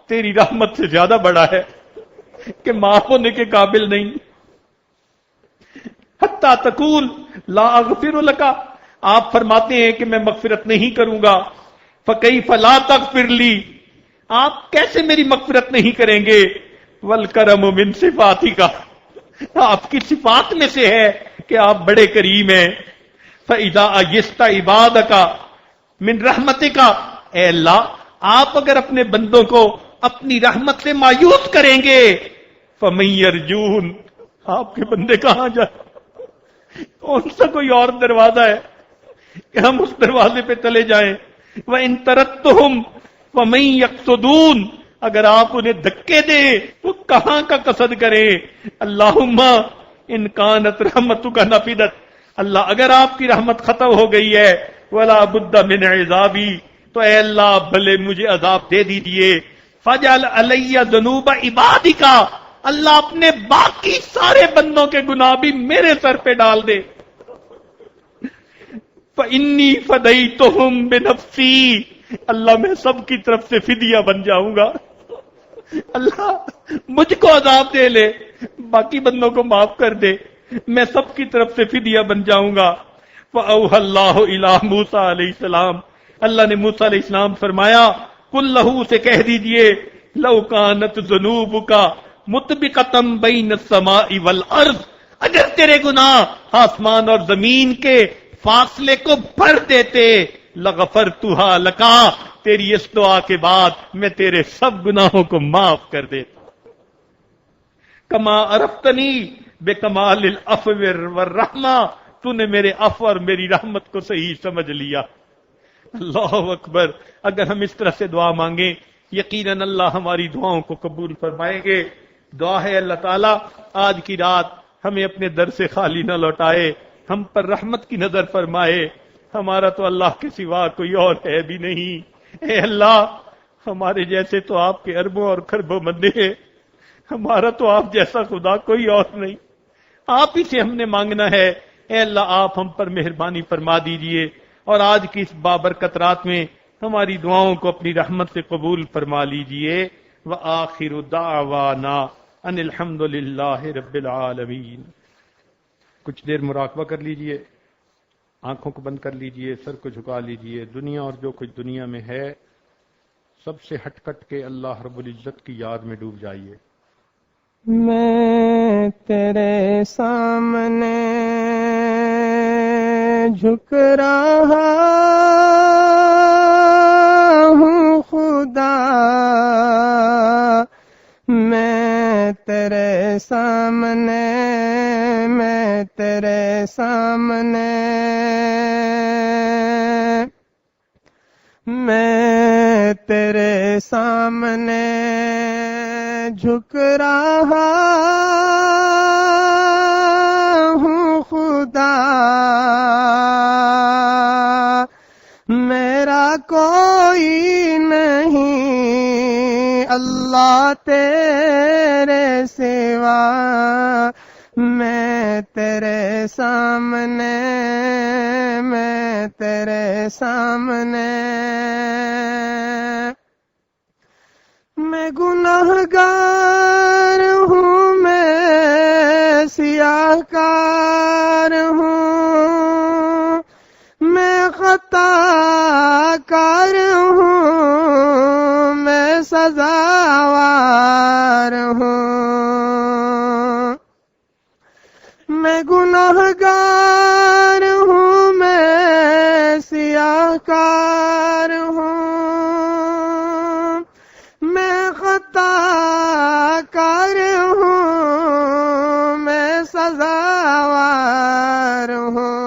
تیری رحمت سے زیادہ بڑا ہے کہ معاف ہونے کے قابل نہیں. حتیٰ تقول لا اغفر لک، آپ فرماتے ہیں کہ میں مغفرت نہیں کروں گا. فکیف لا تغفر لی، آپ کیسے میری مغفرت نہیں کریں گے. والکرم من صفاتک، آپ کی صفات میں سے ہے کہ آپ بڑے کریم ہیں. فاذا ایست عبادک من رحمتک، اے اللہ، آپ اگر اپنے بندوں کو اپنی رحمت سے مایوس کریں گے، فمن یرجون، آپ کے بندے کہاں جائیں؟ کون سا کوئی اور دروازہ ہے کہ ہم اس دروازے پہ چلے جائیں؟ وَإِن تَرَدتُّهُمْ فَمَن يَقْصُدُونَ، اگر آپ انہیں دھکے دیں وہ کہاں کا قصد کریں؟ اللہم ان کانت رحمتک نفدت، اللہ اگر آپ کی رحمت ختم ہو گئی ہے، ولا بد من عذابی، تو اے اللہ بھلے مجھے عذاب دے دیجئے. فجعل علی ذنوب عبادک، اللہ اپنے باقی سارے بندوں کے گناہ بھی میرے سر پہ ڈال دے. فانی فدیتہم بنفسی، اللہ میں سب کی طرف سے فدیہ بن جاؤں گا. اللہ مجھ کو عذاب دے لے، باقی بندوں کو معاف کر دے، میں سب کی طرف سے فدیہ بن جاؤں گا. فأوحى اللہ الی موسیٰ علیہ السلام، اللہ نے موسیٰ علیہ السلام فرمایا، قل لہو سے کہہ دیجئے، لو کانت ذنوبک مطبقۃ بین السماء والارض، اگر تیرے گناہ آسمان اور زمین کے فاصلے کو بھر دیتے، لغفرتھا لک، تیری اس دعا کے بعد میں تیرے سب گناہوں کو معاف کر دیتا. کما عرفتنی بکمال العفو والرحمہ، تو نے میرے عفو اور میری رحمت کو صحیح سمجھ لیا. اللہ اکبر. اگر ہم اس طرح سے دعا مانگیں یقیناً اللہ ہماری دعاؤں کو قبول فرمائیں گے. دعا ہے اللہ تعالیٰ آج کی رات ہمیں اپنے در سے خالی نہ لوٹائے، ہم پر رحمت کی نظر فرمائے. ہمارا تو اللہ کے سوا کوئی اور ہے بھی نہیں. اے اللہ، ہمارے جیسے تو آپ کے اربوں اور خربوں بندے ہیں، ہمارا تو آپ جیسا خدا کوئی اور نہیں، آپ ہی سے ہم نے مانگنا ہے. اے اللہ، آپ ہم پر مہربانی فرما دیجئے اور آج کی اس بابرکت رات میں ہماری دعاؤں کو اپنی رحمت سے قبول فرما لیجئے. وآخر دعوانا ان الحمد للہ رب العالمین۔ کچھ دیر مراقبہ کر لیجئے، آنکھوں کو بند کر لیجئے، سر کو جھکا لیجئے، دنیا اور جو کچھ دنیا میں ہے سب سے ہٹ کٹ کے اللہ رب العزت کی یاد میں ڈوب جائیے۔ میں تیرے سامنے جھک رہا ہوں خدا، میں تیرے سامنے، میں تیرے سامنے، میں تیرے سامنے جھک رہا ہوں خدا، میرا کوئی نہیں اللہ تیرے سوا، میں تیرے سامنے، میں تیرے سامنے، میں گنہگار ہوں، میں سیاہ کار ہوں، میں خطا کار ہوں، میں سزاوار ہوں، میں گنہگار ہوں، میں سیاہ کار ہوں، میں خطا کار ہوں، میں سزاوار ہوں،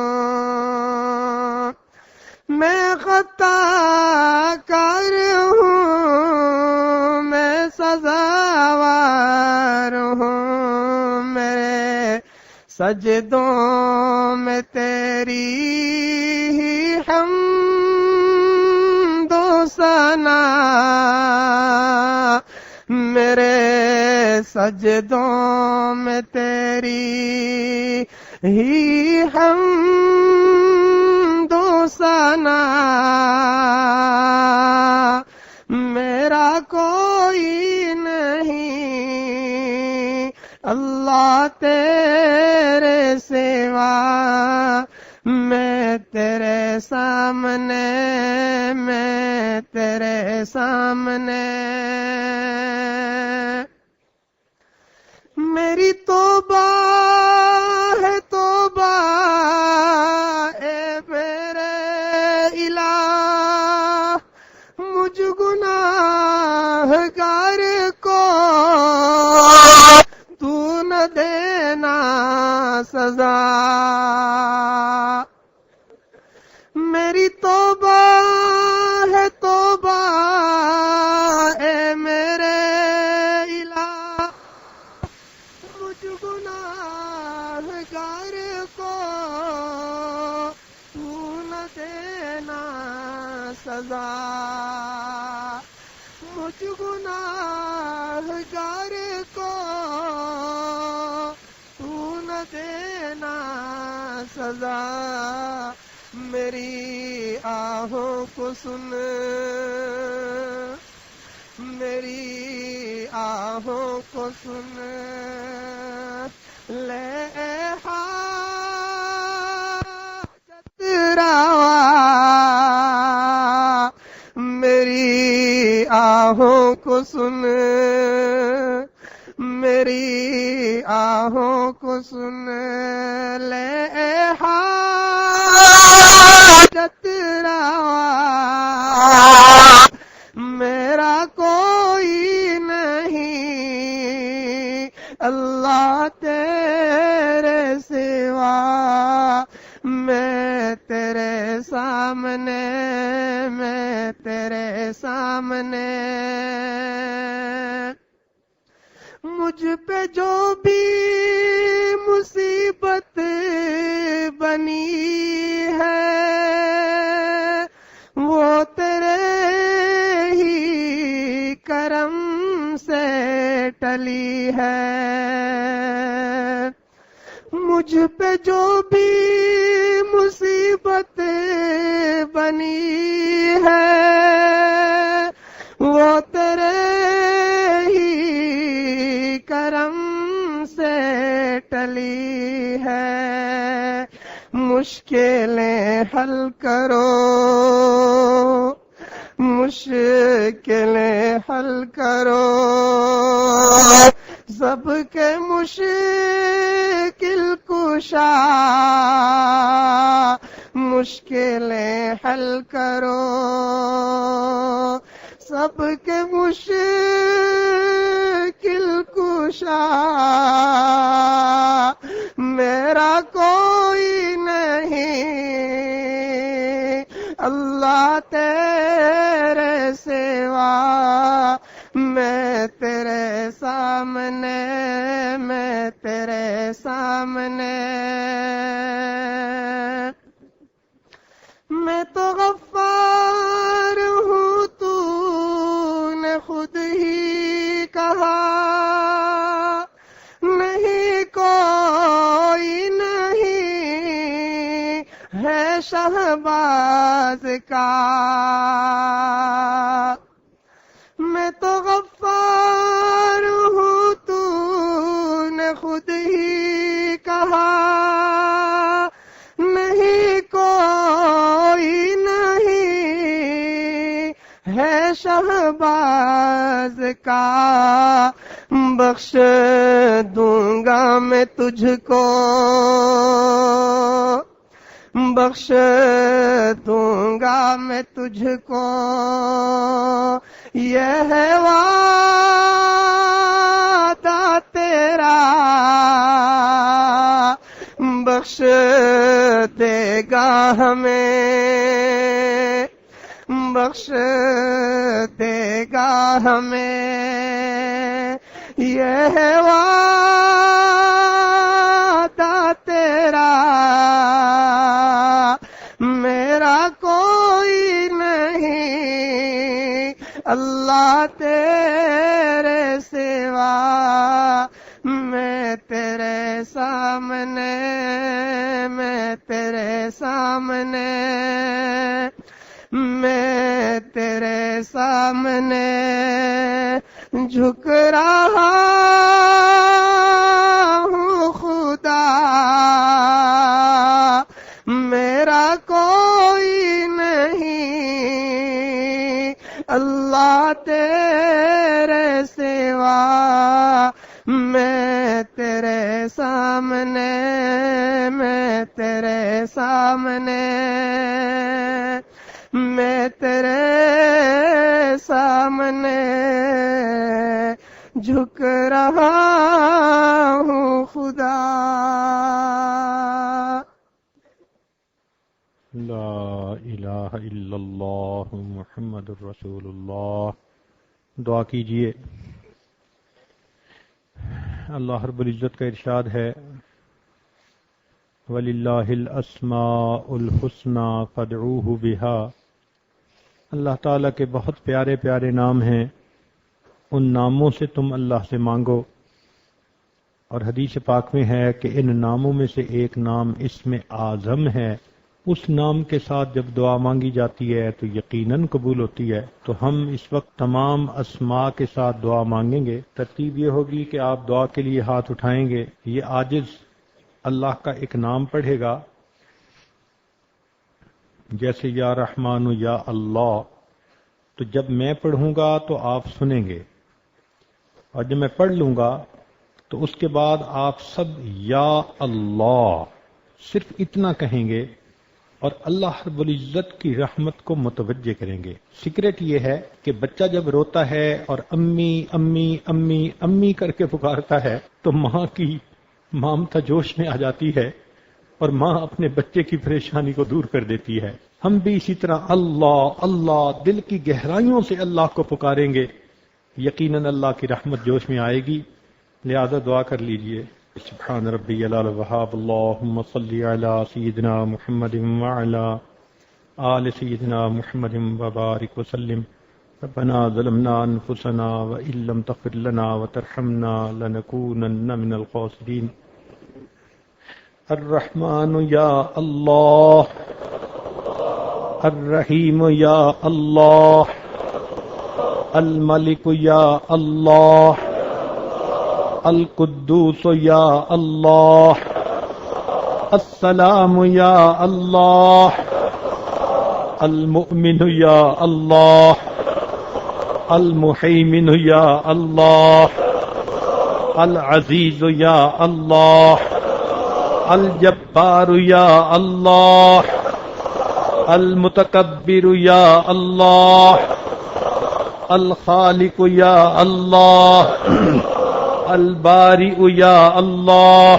میں خطا کار ہوں، میں سزاوار ہوں، میرے سجدوں میں تیری ہی حمد و ثنا، میرے سجدوں میں تیری ہی حمد و ثنا، میرا کوئی نہیں اللہ تیرے سوا، میں تیرے سامنے، میں تیرے سامنے، میری توبہ ہے توبہ اے میرے الہ، مجھ گناہگار کو تو نہ دینا سزا، میری توبہ ہے توبہ اے میرے الہ، مجھ گناہگار کو تو نہ دینا سزا، مجھ گناہگار کو تو نہ دینا سزا، میری آہوں کو سن، میری آہوں کو سن، لے حاجت روا، میری آہوں کو سن، میری آہوں کو سن، لے حاجت روا، میرا کوئی نہیں اللہ تیرے سوا، میں تیرے سامنے، میں تیرے سامنے، مجھ پہ جو بھی مصیبت بنی ہے وہ تیرے ہی کرم سے ٹلی ہے، مجھ پہ جو بھی مصیبت بنی ہے وہ تیرے کرم سے ٹلی ہے، مشکلیں حل کرو، مشکلیں حل کرو، سب کے مشکل کشا، مشکلیں حل کرو، سب کے مشکل کشا، میرا کوئی نہیں اللہ تیرے سوا، میں تیرے سامنے، میں تیرے سامنے، میں تو غفار ہوں، تو نے خود ہی کہا، نہیں کوئی نہیں ہے شہباز کا، میں تو غفار ہوں، تو نے خود ہی کہا، نہیں کوئی نہیں ہے شہباز کا، بخش دوں گا میں تجھ کو، بخش دوں گا میں تجھ کو، یہ ہے وعدہ تیرا، بخش دے گا ہمیں، بخش دے گا ہمیں، یہ ہے وعدہ تیرا، میرا کوئی نہیں اللہ تیرے سوا، میں تیرے سامنے، میں تیرے سامنے، میں تیرے سامنے جھک رہا ہوں خدا، میرا کوئی نہیں اللہ تیرے سوا، میں تیرے سامنے، میں تیرے سامنے، میں تیرے سامنے جھک رہا ہوں خدا۔ لا الہ الا اللہ محمد الرسول اللہ۔ دعا کیجئے۔ اللہ رب العزت کا ارشاد ہے وَلِلَّهِ الْأَسْمَاءُ الْحُسْنَى فَادْعُوهُ بِهَا۔ اللہ تعالیٰ کے بہت پیارے پیارے نام ہیں، ان ناموں سے تم اللہ سے مانگو۔ اور حدیث پاک میں ہے کہ ان ناموں میں سے ایک نام اسم اعظم ہے، اس نام کے ساتھ جب دعا مانگی جاتی ہے تو یقیناً قبول ہوتی ہے۔ تو ہم اس وقت تمام اسماء کے ساتھ دعا مانگیں گے۔ ترتیب یہ ہوگی کہ آپ دعا کے لیے ہاتھ اٹھائیں گے، یہ عاجز اللہ کا ایک نام پڑھے گا، جیسے یا رحمان یا اللہ، تو جب میں پڑھوں گا تو آپ سنیں گے، اور جب میں پڑھ لوں گا تو اس کے بعد آپ سب یا اللہ صرف اتنا کہیں گے، اور اللہ رب العزت کی رحمت کو متوجہ کریں گے۔ سیکرٹ یہ ہے کہ بچہ جب روتا ہے اور امی امی امی امی کر کے پکارتا ہے تو ماں کی مامتا جوش میں آ جاتی ہے، اور ماں اپنے بچے کی پریشانی کو دور کر دیتی ہے۔ ہم بھی اسی طرح اللہ اللہ دل کی گہرائیوں سے اللہ کو پکاریں گے، یقیناً اللہ کی رحمت جوش میں آئے گی۔ لہذا دعا کر لیجئے۔ سبحان ربی العلی الوہاب، اللہم صلی علی سیدنا محمد وعلی آل سیدنا محمد وبارک وسلم۔ ربنا ظلمنا انفسنا وإن لم تغفر لنا وترحمنا لنكونن من الخاسرین۔ الرحمن یا اللہ، الرحیم یا اللہ، الملک یا اللہ، القدوس یا اللہ، السلام یا اللہ، المؤمن یا اللہ، المحیمن یا اللہ، العزیز یا اللہ، الجبار یا اللہ، المتکبر یا اللہ، الخالق یا اللہ، البارئ یا اللہ،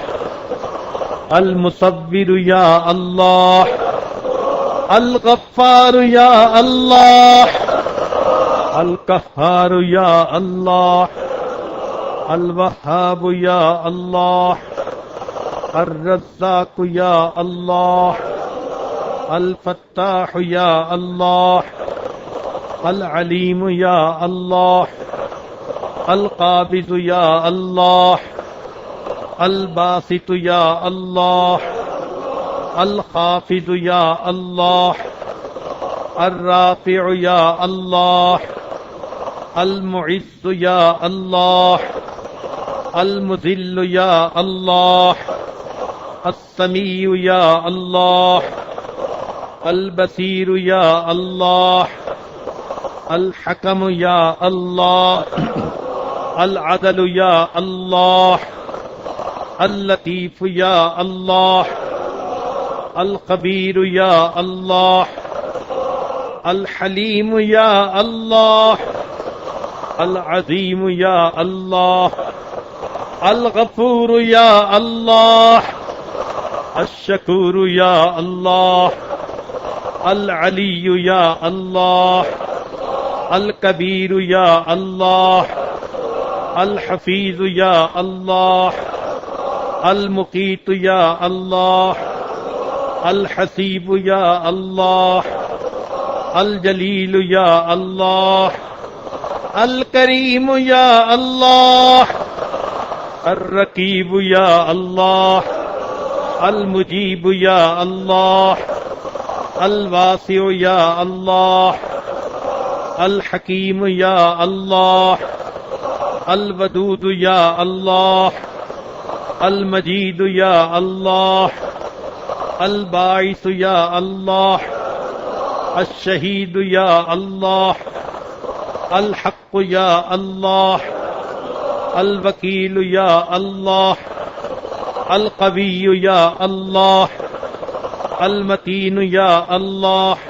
المصور یا اللہ، الغفار یا اللہ، القہار یا اللہ، الوہاب یا اللہ، الرزاق یا اللہ، الفتاح یا اللہ، العلیم یا اللہ، القابض یا اللہ، الباسط یا اللہ، الخافض یا اللہ، الرافع یا اللہ، المعز یا اللہ، المذل یا اللہ، السمیع یا اللہ، البصیر یا اللہ، الحکم یا اللہ، العدل یا اللہ، اللطیف یا اللہ، الخبیر یا اللہ، الحلیم یا اللہ، العظیم یا اللہ، الغفور یا اللہ، الشکور یا اللہ، العلی یا اللہ، الکبیر یا اللہ، الحفیظ یا اللہ، المقیت یا اللہ، الحسیب یا اللہ، الجلیل یا اللہ، الکریم یا اللہ، الرقیب یا اللہ، المجیب یا اللہ، الواسع یا اللہ، الحکیم یا اللہ، الودود یا اللہ، المجید یا اللہ، الباعث یا اللہ، الشہید یا اللہ، الحق یا اللہ، الوکیل یا اللہ، القوی یا اللہ، المتین یا اللہ،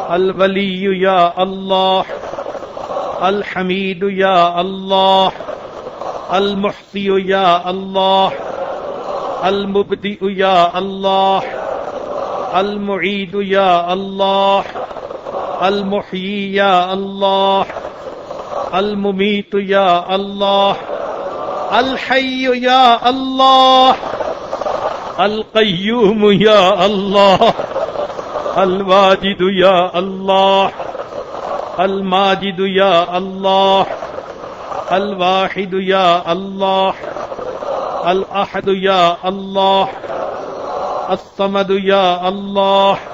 الولی یا اللہ، الحمید یا اللہ، المحصی یا اللہ، المبدئ یا اللہ، المعید یا اللہ، المحیی یا اللہ، الممیت یا اللہ، الحی یا اللہ، القیوم یا اللہ، الواجد یا اللہ، الماجد یا اللہ، الواحد یا اللہ، الاحد یا اللہ، الصمد یا اللہ،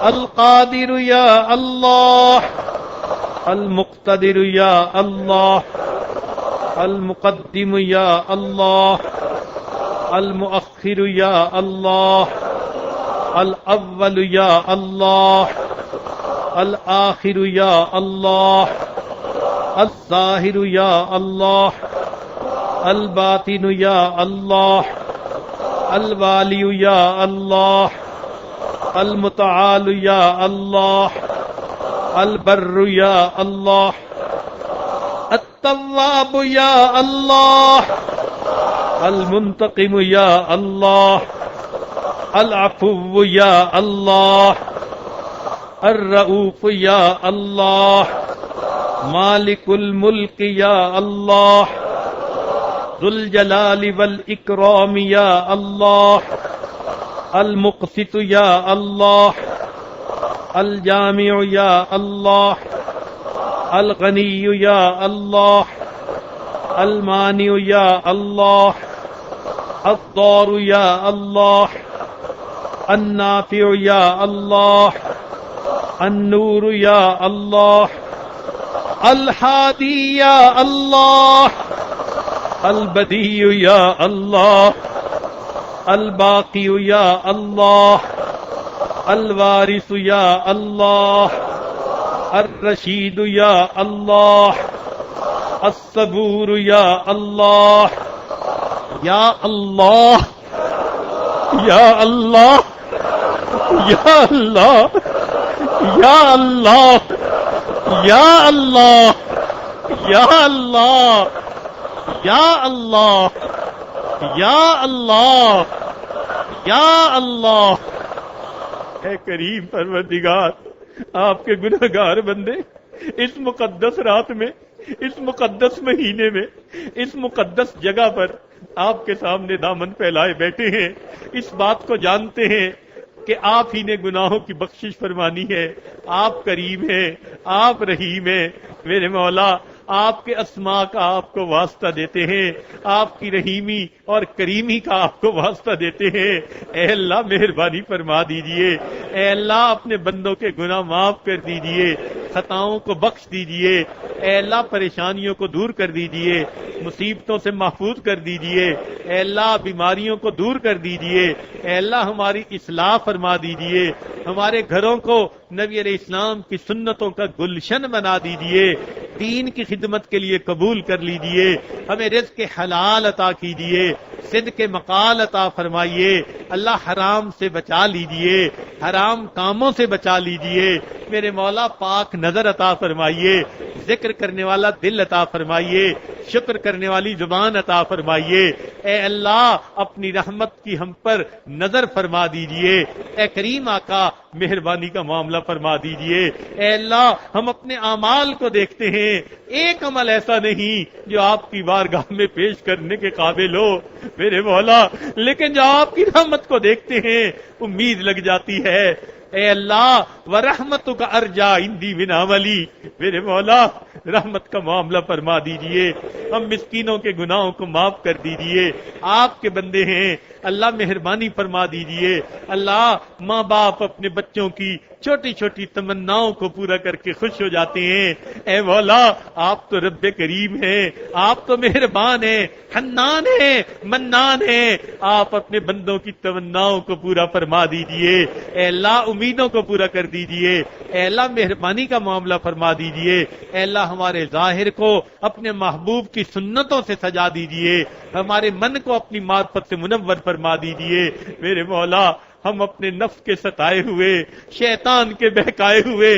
القادر یا اللہ، المقتدر یا اللہ، المقدم یا اللہ، المؤخر یا اللہ، الاول یا اللہ، الآخر یا اللہ، الظاہر یا اللہ، الباطن یا اللہ، الوالی یا اللہ، المتعال یا اللہ، البر یا اللہ، التواب یا اللہ، المنتقم یا اللہ، العفو یا اللہ، الرؤوف یا اللہ، مالک الملک یا اللہ، ذو الجلال والاکرام یا اللہ، المقسط یا اللہ، الجامع یا اللہ، الغنی یا اللہ، المانع یا اللہ، الضار یا اللہ، النافع یا اللہ، النور یا اللہ، الحادی یا اللہ، البدیع یا اللہ، الباقی یا اللہ، الوارث یا اللہ، الرشید یا اللہ، الصبور یا اللہ، یا اللہ، یا اللہ، یا اللہ، یا اللہ، یا اللہ، یا اللہ، یا اللہ، یا اللہ، یا اللہ۔ اے کریم پروردگار، آپ کے گنہگار بندے اس مقدس رات میں، اس مقدس مہینے میں، اس مقدس جگہ پر آپ کے سامنے دامن پھیلائے بیٹھے ہیں، اس بات کو جانتے ہیں کہ آپ ہی نے گناہوں کی بخشش فرمانی ہے۔ آپ کریم ہیں، آپ رحیم ہیں۔ میرے مولا، آپ کے اسماء کا آپ کو واسطہ دیتے ہیں، آپ کی رحیمی اور کریمی کا آپ کو واسطہ دیتے ہیں۔ اے اللہ مہربانی فرما دیجئے، اے اللہ اپنے بندوں کے گناہ معاف کر دیجئے، خطاؤں کو بخش دیجئے، اے اللہ پریشانیوں کو دور کر دیجئے، مصیبتوں سے محفوظ کر دیجئے، اے اللہ بیماریوں کو دور کر دیجئے، اے اللہ ہماری اصلاح فرما دیجئے، ہمارے گھروں کو نبی علیہ السلام کی سنتوں کا گلشن بنا دیجئے، دین کی خدمت کے لیے قبول کر لیجئے، ہمیں رزق حلال عطا کیجئے، صدق مقال عطا فرمائیے، اللہ حرام سے بچا لیجئے، حرام کاموں سے بچا لیجئے، میرے مولا پاک نظر عطا فرمائیے، ذکر کرنے والا دل عطا فرمائیے، شکر کرنے والی زبان عطا فرمائیے، اے اللہ اپنی رحمت کی ہم پر نظر فرما دیجئے، اے کریم آقا مہربانی کا معاملہ فرما دیجئے، اے اللہ ہم اپنے اعمال کو دیکھتے ہیں، ایک عمل ایسا نہیں جو آپ کی بارگاہ میں پیش کرنے کے قابل ہو میرے مولا، لیکن جو آپ کی رحمت کو دیکھتے ہیں امید لگ جاتی ہے۔ اے اللہ ورحمتک ارجا عندی من عملی، میرے مولا رحمت کا معاملہ فرما دیجئے، ہم مسکینوں کے گناہوں کو معاف کر دیجئے، آپ کے بندے ہیں، اللہ مہربانی فرما دیجئے۔ اللہ ماں باپ اپنے بچوں کی چھوٹی چھوٹی تمناؤں کو پورا کر کے خوش ہو جاتے ہیں، اے مولا آپ تو رب کریم ہیں، آپ تو مہربان ہیں، حنان ہیں، منان ہیں، آپ اپنے بندوں کی تمناؤں کو پورا فرما دیجئے، اے اللہ امیدوں کو پورا کر دیجئے، اے اللہ مہربانی کا معاملہ فرما دیجئے، اے اللہ ہمارے ظاہر کو اپنے محبوب کی سنتوں سے سجا دیجئے، ہمارے من کو اپنی معرفت سے منور فرما دیجئے، میرے مولا ہم اپنے نفس کے ستائے ہوئے، شیطان کے بہکائے ہوئے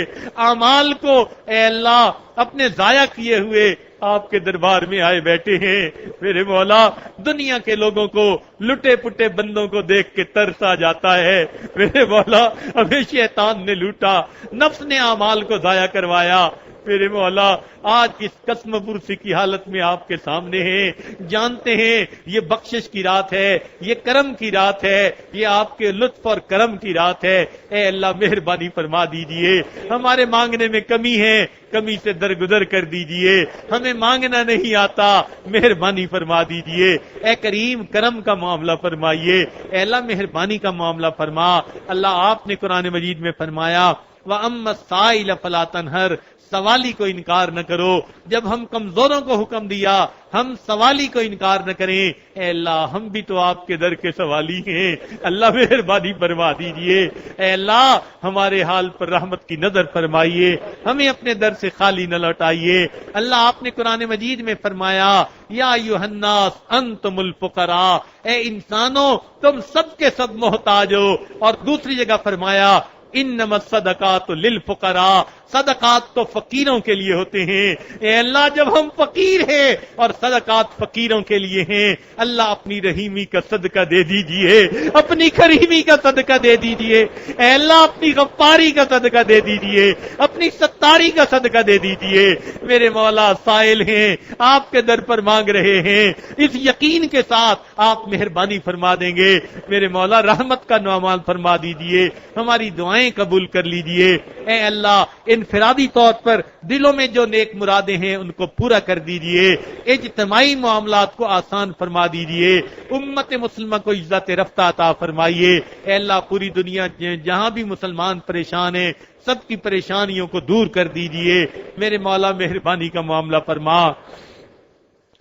اعمال کو اے اللہ اپنے ضائع کیے ہوئے آپ کے دربار میں آئے بیٹھے ہیں، میرے مولا دنیا کے لوگوں کو لٹے پٹے بندوں کو دیکھ کے ترس آ جاتا ہے، میرے مولا ہمیں شیطان نے لوٹا، نفس نے اعمال کو ضائع کروایا، میرے مولا آج اس قسم پرسی کی حالت میں آپ کے سامنے ہیں، جانتے ہیں یہ بخشش کی رات ہے، یہ کرم کی رات ہے، یہ آپ کے لطف اور کرم کی رات ہے، اے اللہ مہربانی فرما دیجئے، ہمارے مانگنے میں کمی ہے، کمی سے درگزر کر دیجئے، ہمیں مانگنا نہیں آتا، مہربانی فرما دیجئے، اے کریم کرم کا معاملہ فرمائیے، اے اللہ مہربانی کا معاملہ فرما۔ اللہ آپ نے قرآن مجید میں فرمایا وَأَمَّا السَّائِلَ فَلَا تَنْهَرْ، سوالی کو انکار نہ کرو، جب ہم کمزوروں کو حکم دیا ہم سوالی کو انکار نہ کریں، اے اللہ ہم بھی تو آپ کے در کے سوالی ہیں، اللہ مہربانی فرما دیجئے، اے اللہ ہمارے حال پر رحمت کی نظر فرمائیے، ہمیں اپنے در سے خالی نہ لوٹائیے۔ اللہ آپ نے قرآن مجید میں فرمایا یا ایھا الناس انتم الفقراء، اے انسانوں تم سب کے سب محتاج ہو، اور دوسری جگہ فرمایا انما الصدقات للفقراء، صدقات تو فقیروں کے لیے ہوتے ہیں، اے اللہ جب ہم فقیر ہیں اور صدقات فقیروں کے لیے ہیں، اللہ اپنی رحیمی کا صدقہ دے دیجئے، اپنی کریمی کا صدقہ دے دیجئے، اے اللہ اپنی غفاری کا صدقہ دے دیجئے، اپنی ستاری کا صدقہ دے دیجئے، میرے مولا سائل ہیں، آپ کے در پر مانگ رہے ہیں، اس یقین کے ساتھ آپ مہربانی فرما دیں گے، میرے مولا رحمت کا نعمان فرما دیجئے، ہماری دعائیں قبول کر لیجئے، اے اللہ انفرادی طور پر دلوں میں جو نیک مرادیں ہیں ان کو پورا کر دیجئے، اجتماعی معاملات کو آسان فرما دیجئے، امت مسلمہ کو عزت رفتہ عطا فرمائیے، اے اللہ پوری دنیا جہاں بھی مسلمان پریشان ہیں سب کی پریشانیوں کو دور کر دیجئے، میرے مولا مہربانی کا معاملہ فرما،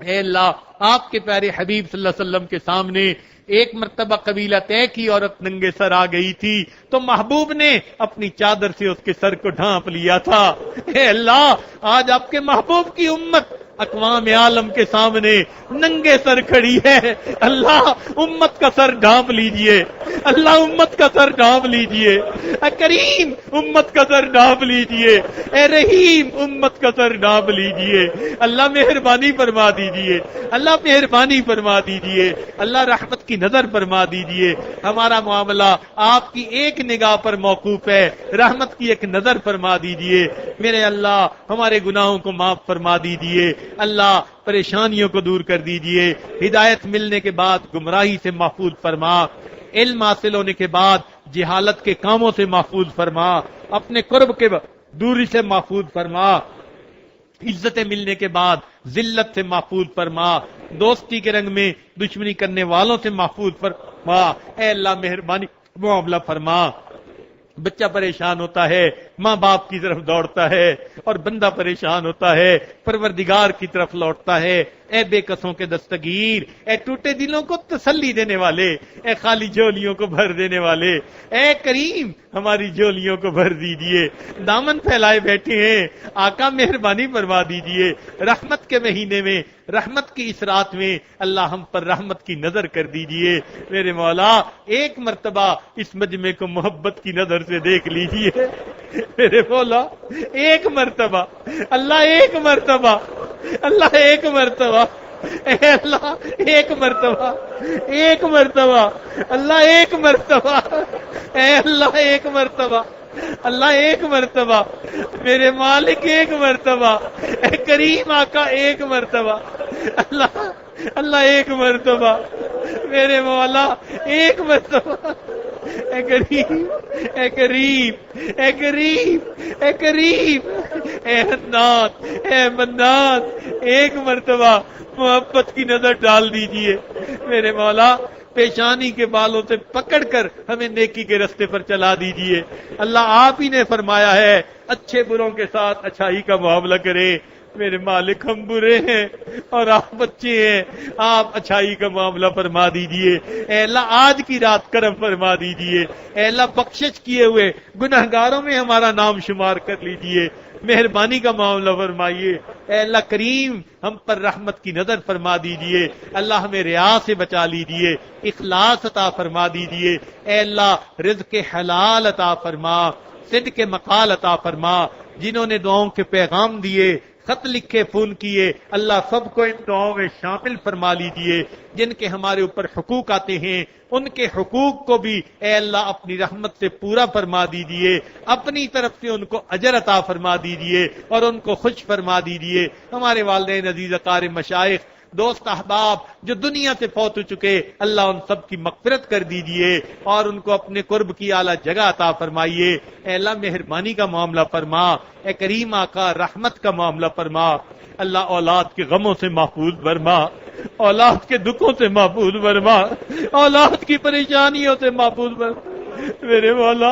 اے اللہ آپ کے پیارے حبیب صلی اللہ علیہ وسلم کے سامنے ایک مرتبہ قبیلہ طے کی عورت ننگے سر آ گئی تھی تو محبوب نے اپنی چادر سے اس کے سر کو ڈھانپ لیا تھا. اے اللہ آج آپ کے محبوب کی امت اقوام عالم کے سامنے ننگے سر کھڑی ہے. اللہ امت کا سر ڈھانپ لیجئے, اللہ امت کا سر ڈھانپ لیجئے, اے کریم امت کا سر ڈھانپ لیجئے, اے رحیم امت کا سر ڈھانپ لیجئے. اللہ مہربانی فرما دیجئے, اللہ مہربانی فرما دیجئے, اللہ رحمت کی نظر فرما دیجئے. ہمارا معاملہ آپ کی ایک نگاہ پر موقوف ہے, رحمت کی ایک نظر فرما دیجئے. میرے اللہ ہمارے گناہوں کو معاف فرما دیجئے. اللہ پریشانیوں کو دور کر دیجئے. ہدایت ملنے کے بعد گمراہی سے محفوظ فرما, علم حاصل ہونے کے بعد جہالت کے کاموں سے محفوظ فرما, اپنے قرب کے دوری سے محفوظ فرما, عزتیں ملنے کے بعد ذلت سے محفوظ فرما, دوستی کے رنگ میں دشمنی کرنے والوں سے محفوظ فرما. اے اللہ مہربانی معاملہ فرما. بچہ پریشان ہوتا ہے ماں باپ کی طرف دوڑتا ہے, اور بندہ پریشان ہوتا ہے پروردگار کی طرف لوٹتا ہے. اے بے قصوں کے دستگیر, اے ٹوٹے دلوں کو تسلی دینے والے, اے خالی جھولیوں کو بھر دینے والے, اے کریم ہماری جھولیوں کو بھر دیجئے. دامن پھیلائے بیٹھے ہیں, آقا مہربانی فرما دیجئے. رحمت کے مہینے میں, رحمت کی اس رات میں اللہ ہم پر رحمت کی نظر کر دیجئے. میرے مولا ایک مرتبہ اس مجمع کو محبت کی نظر سے دیکھ لیجئے. میرے مولا ایک مرتبہ, اللہ ایک مرتبہ, اللہ ایک مرتبہ, اے اللہ ایک مرتبہ, ایک مرتبہ, اللہ ایک مرتبہ, اے اللہ ایک مرتبہ, اللہ ایک مرتبہ, میرے مالک ایک مرتبہ, اے کریم آقا ایک مرتبہ, اللہ اللہ ایک مرتبہ, میرے مولا ایک مرتبہ, اے کریم, اے کریم, اے کریم, اے کریم, اے حنان, اے منان, ایک مرتبہ محبت کی نظر ڈال دیجئے. میرے مولا پیشانی کے بالوں سے پکڑ کر ہمیں نیکی کے رستے پر چلا دیجئے. اللہ آپ ہی نے فرمایا ہے اچھے بروں کے ساتھ اچھائی کا معاملہ کرے. میرے مالک ہم برے ہیں اور آپ اچھے ہیں, آپ اچھائی کا معاملہ فرما دیجئے. اے اللہ آج کی رات کرم فرما دیجئے. اے اللہ بخشش کیے ہوئے گناہگاروں میں ہمارا نام شمار کر لیجئے. مہربانی کا معاملہ فرمائیے. اے اللہ کریم ہم پر رحمت کی نظر فرما دیجئے. اللہ ہمیں ریا سے بچا لیجئے, اخلاص عطا فرما دیجئے. اے اللہ رزق حلال عطا فرما, صدق مقال عطا فرما. جنہوں نے دعاؤں کے پیغام دیے, خط لکھے, فون کیے, اللہ سب کو ان دعاؤں میں شامل فرما لیجئے. جن کے ہمارے اوپر حقوق آتے ہیں ان کے حقوق کو بھی اے اللہ اپنی رحمت سے پورا فرما دیجئے. اپنی طرف سے ان کو اجر عطا فرما دیجئے اور ان کو خوش فرما دیجئے. ہمارے والدین عزیز, اقارب, مشائخ, دوست, احباب جو دنیا سے فوت ہو چکے, اللہ ان سب کی مغفرت کر دیجئے اور ان کو اپنے قرب کی اعلیٰ جگہ عطا فرمائیے. اے اللہ مہربانی کا معاملہ فرما. اے کریم آقا رحمت کا معاملہ فرما. اللہ اولاد کے غموں سے محفوظ فرما, اولاد کے دکھوں سے محفوظ فرما, اولاد کی پریشانیوں سے محفوظ فرما. میرے مولا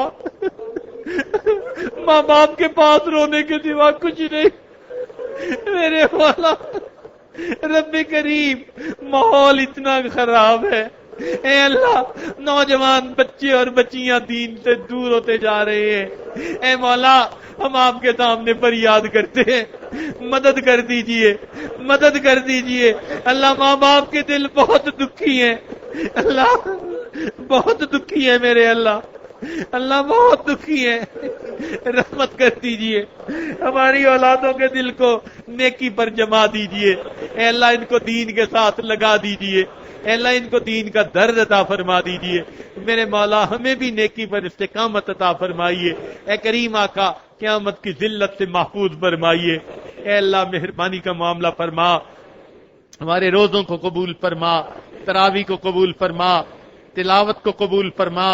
ماں باپ کے پاس رونے کے سوا کچھ نہیں. میرے مولا رب کریم ماحول اتنا خراب ہے. اے اللہ نوجوان بچے اور بچیاں دین سے دور ہوتے جا رہے ہیں. اے مولا ہم آپ کے سامنے فریاد کرتے ہیں, مدد کر دیجئے, مدد کر دیجئے. اللہ ماں باپ کے دل بہت دکھی ہیں, اللہ بہت دکھی ہے میرے اللہ, اللہ بہت دکھی ہے. رحمت کر دیجئے, ہماری اولادوں کے دل کو نیکی پر جما دیجئے. اے اللہ ان کو دین کے ساتھ لگا دیجئے. اے اللہ ان کو دین کا درد عطا فرما دیجئے. میرے مولا ہمیں بھی نیکی پر استقامت عطا فرمائیے. اے کریم آقا قیامت کی ذلت سے محفوظ فرمائیے. اے اللہ مہربانی کا معاملہ فرما. ہمارے روزوں کو قبول فرما, تراویح کو قبول فرما, تلاوت کو قبول فرما.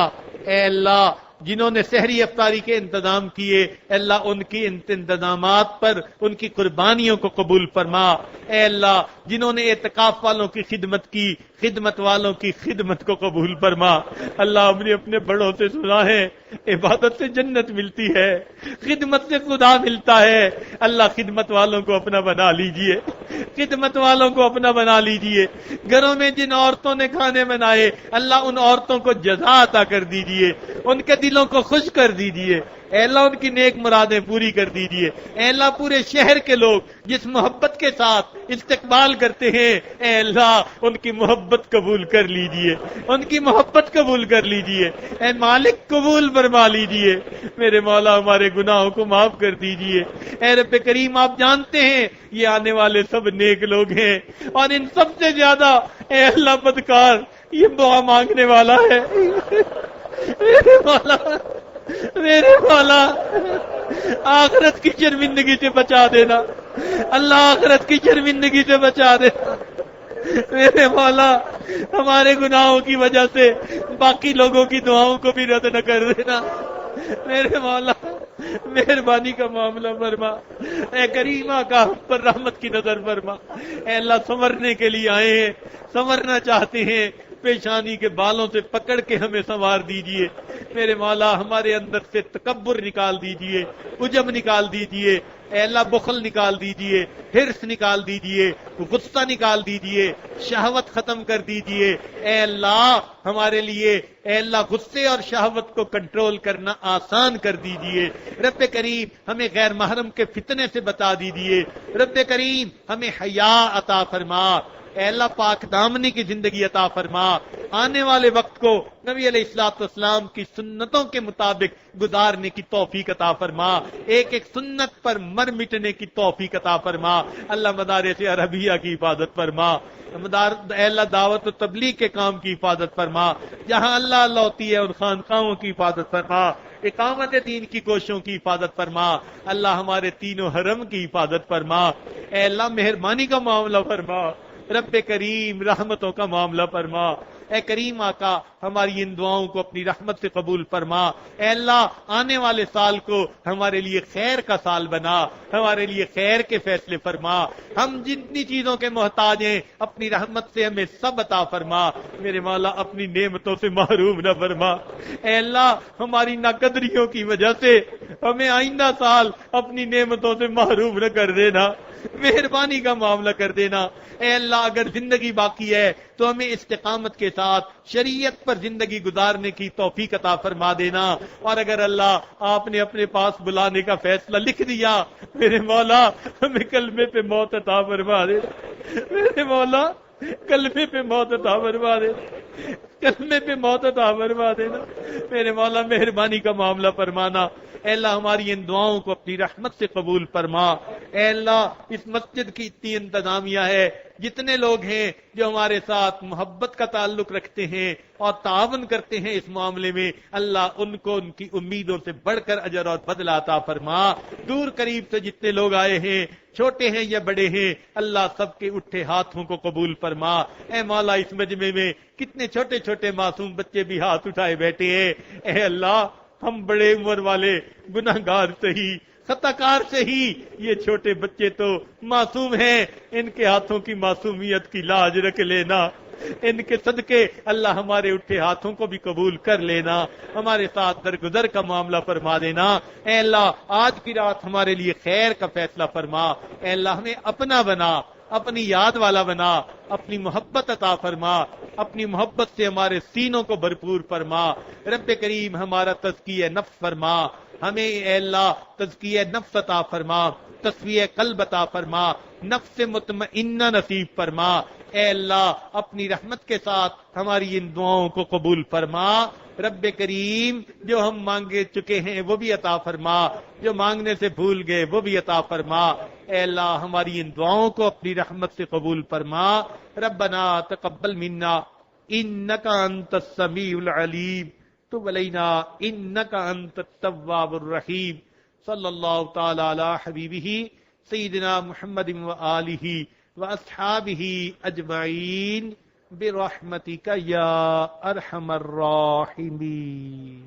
اے اللہ جنہوں نے سحری افطاری کے انتظام کیے, اے اللہ ان کی انتظامات پر ان کی قربانیوں کو قبول فرما. اے اللہ جنہوں نے اعتکاف والوں کی خدمت کی, خدمت والوں کی خدمت کو قبول فرما. اللہ ہم نے اپنے بڑوں سے سنا ہے عبادت سے جنت ملتی ہے، خدمت سے خدا ملتا ہے۔ اللہ خدمت والوں کو اپنا بنا لیجئے، خدمت والوں کو اپنا بنا لیجئے۔ گھروں میں جن عورتوں نے کھانے بنائے، اللہ ان عورتوں کو جزا عطا کر دیجئے، ان کے دلوں کو خوش کر دیجئے۔ اے اللہ ان کی نیک مرادیں پوری کر دیجئے۔ اے اللہ پورے شہر کے لوگ جس محبت کے ساتھ استقبال کرتے ہیں، اے اللہ ان کی محبت قبول کر لیجئے، ان کی محبت قبول کر لیجئے۔ اے مالک قبول فرما لیجئے۔ میرے مولا ہمارے گناہوں کو معاف کر دیجئے۔ اے رب کریم آپ جانتے ہیں یہ آنے والے سب نیک لوگ ہیں، اور ان سب سے زیادہ اے اللہ بدکار یہ دعا مانگنے والا ہے۔ میرے مولا آخرت کی شرمندگی سے بچا دینا، اللہ آخرت کی شرمندگی سے بچا دینا۔ میرے مولا ہمارے گناہوں کی وجہ سے باقی لوگوں کی دعاؤں کو بھی رد نہ کر دینا۔ میرے مولا مہربانی کا معاملہ فرما، اے کریمہ کا ہم پر رحمت کی نظر فرما۔ اے اللہ سنورنے کے لیے آئے ہیں، سنورنا چاہتے ہیں، پیشانی کے بالوں سے پکڑ کے ہمیں سنوار دیجئے۔ میرے مولا ہمارے اندر سے تکبر نکال دیجئے، عجب نکال دیجئے، اے اللہ بخل نکال دیجئے، حرص نکال دیجئے، غصہ نکال دیجئے، شہوت ختم کر دیجئے۔ اے اللہ ہمارے لیے اے اللہ غصے اور شہوت کو کنٹرول کرنا آسان کر دیجئے۔ رب کریم ہمیں غیر محرم کے فتنے سے بتا دیجئے۔ رب کریم ہمیں حیا عطا فرما۔ اے اللہ پاک دامنی کی زندگی عطا فرما۔ آنے والے وقت کو نبی علیہ الصلوۃ والسلام کی سنتوں کے مطابق گزارنے کی توفیق عطا فرما، ایک ایک سنت پر مر مٹنے کی توفیق عطا فرما۔ اللہ مدارس عربیہ کی حفاظت فرما، اے اللہ دعوت و تبلیغ کے کام کی حفاظت فرما، جہاں اللہ اللہ ہوتی ہے ان خانقاہوں کی حفاظت فرما، اقامت دین کی کوششوں کی حفاظت فرما۔ اللہ ہمارے تینوں حرم کی حفاظت فرما۔ اے اللہ مہربانی کا معاملہ فرما، رب کریم رحمتوں کا معاملہ فرما۔ اے کریم آقا ہماری ان دعاؤں کو اپنی رحمت سے قبول فرما۔ اے اللہ آنے والے سال کو ہمارے لیے خیر کا سال بنا، ہمارے لیے خیر کے فیصلے فرما۔ ہم جتنی چیزوں کے محتاج ہیں اپنی رحمت سے ہمیں سب عطا فرما۔ میرے مولا اپنی نعمتوں سے محروم نہ فرما۔ اے اللہ ہماری ناقدریوں کی وجہ سے ہمیں آئندہ سال اپنی نعمتوں سے محروم نہ کر دینا، مہربانی کا معاملہ کر دینا۔ اے اللہ اگر زندگی باقی ہے تو ہمیں استقامت کے ساتھ شریعت پر زندگی گزارنے کی توفیق عطا فرما دینا، اور اگر اللہ آپ نے اپنے پاس بلانے کا فیصلہ لکھ دیا میرے مولا ہمیں کلمے پہ موت عطا فرما دینا، میرے مولا کلمے پہ موت عطا فرما دینا، کلمے پہ موت عطا فرما دینا۔ میرے مولا مہربانی کا معاملہ فرمانا۔ اے اللہ ہماری ان دعاؤں کو اپنی رحمت سے قبول فرما۔ اے اللہ اس مسجد کی اتنی انتظامیہ ہے، جتنے لوگ ہیں جو ہمارے ساتھ محبت کا تعلق رکھتے ہیں اور تعاون کرتے ہیں اس معاملے میں، اللہ ان کو ان کی امیدوں سے بڑھ کر اجر اور بدلہ عطا فرما۔ دور قریب سے جتنے لوگ آئے ہیں، چھوٹے ہیں یا بڑے ہیں، اللہ سب کے اٹھے ہاتھوں کو قبول فرما۔ اے مولا اس مجمع میں کتنے چھوٹے چھوٹے معصوم بچے بھی ہاتھ اٹھائے بیٹھے ہیں، اے اللہ ہم بڑے عمر والے گناہگار سے ہی خطا کار سے ہی، یہ چھوٹے بچے تو معصوم ہیں، ان کے ہاتھوں کی معصومیت کی لاج رکھ لینا، ان کے صدقے اللہ ہمارے اٹھے ہاتھوں کو بھی قبول کر لینا، ہمارے ساتھ درگزر کا معاملہ فرما دینا۔ اے اللہ آج کی رات ہمارے لیے خیر کا فیصلہ فرما۔ اے اللہ ہمیں اپنا بنا، اپنی یاد والا بنا، اپنی محبت عطا فرما، اپنی محبت سے ہمارے سینوں کو بھرپور فرما۔ رب کریم ہمارا تزکیہ نفس فرما، ہمیں اے اللہ تزکیہ نفس عطا فرما، تصفیہ قلب عطا فرما، نفس مطمئنہ نصیب فرما۔ اے اللہ اپنی رحمت کے ساتھ ہماری ان دعاؤں کو قبول فرما۔ رب کریم جو ہم مانگے چکے ہیں وہ بھی عطا فرما، جو مانگنے سے بھول گئے وہ بھی عطا فرما۔ اے اللہ ہماری ان دعاؤں کو اپنی رحمت سے قبول فرما۔ ربنا تقبل منا انک انت السمیع العلیم تب علینا انک انت التواب الرحیم۔ صلی اللہ تعالی علی حبیبہ سیدنا محمد وآلہ واصحابہ اجمعین برحمتک یا ارحم الراحمین۔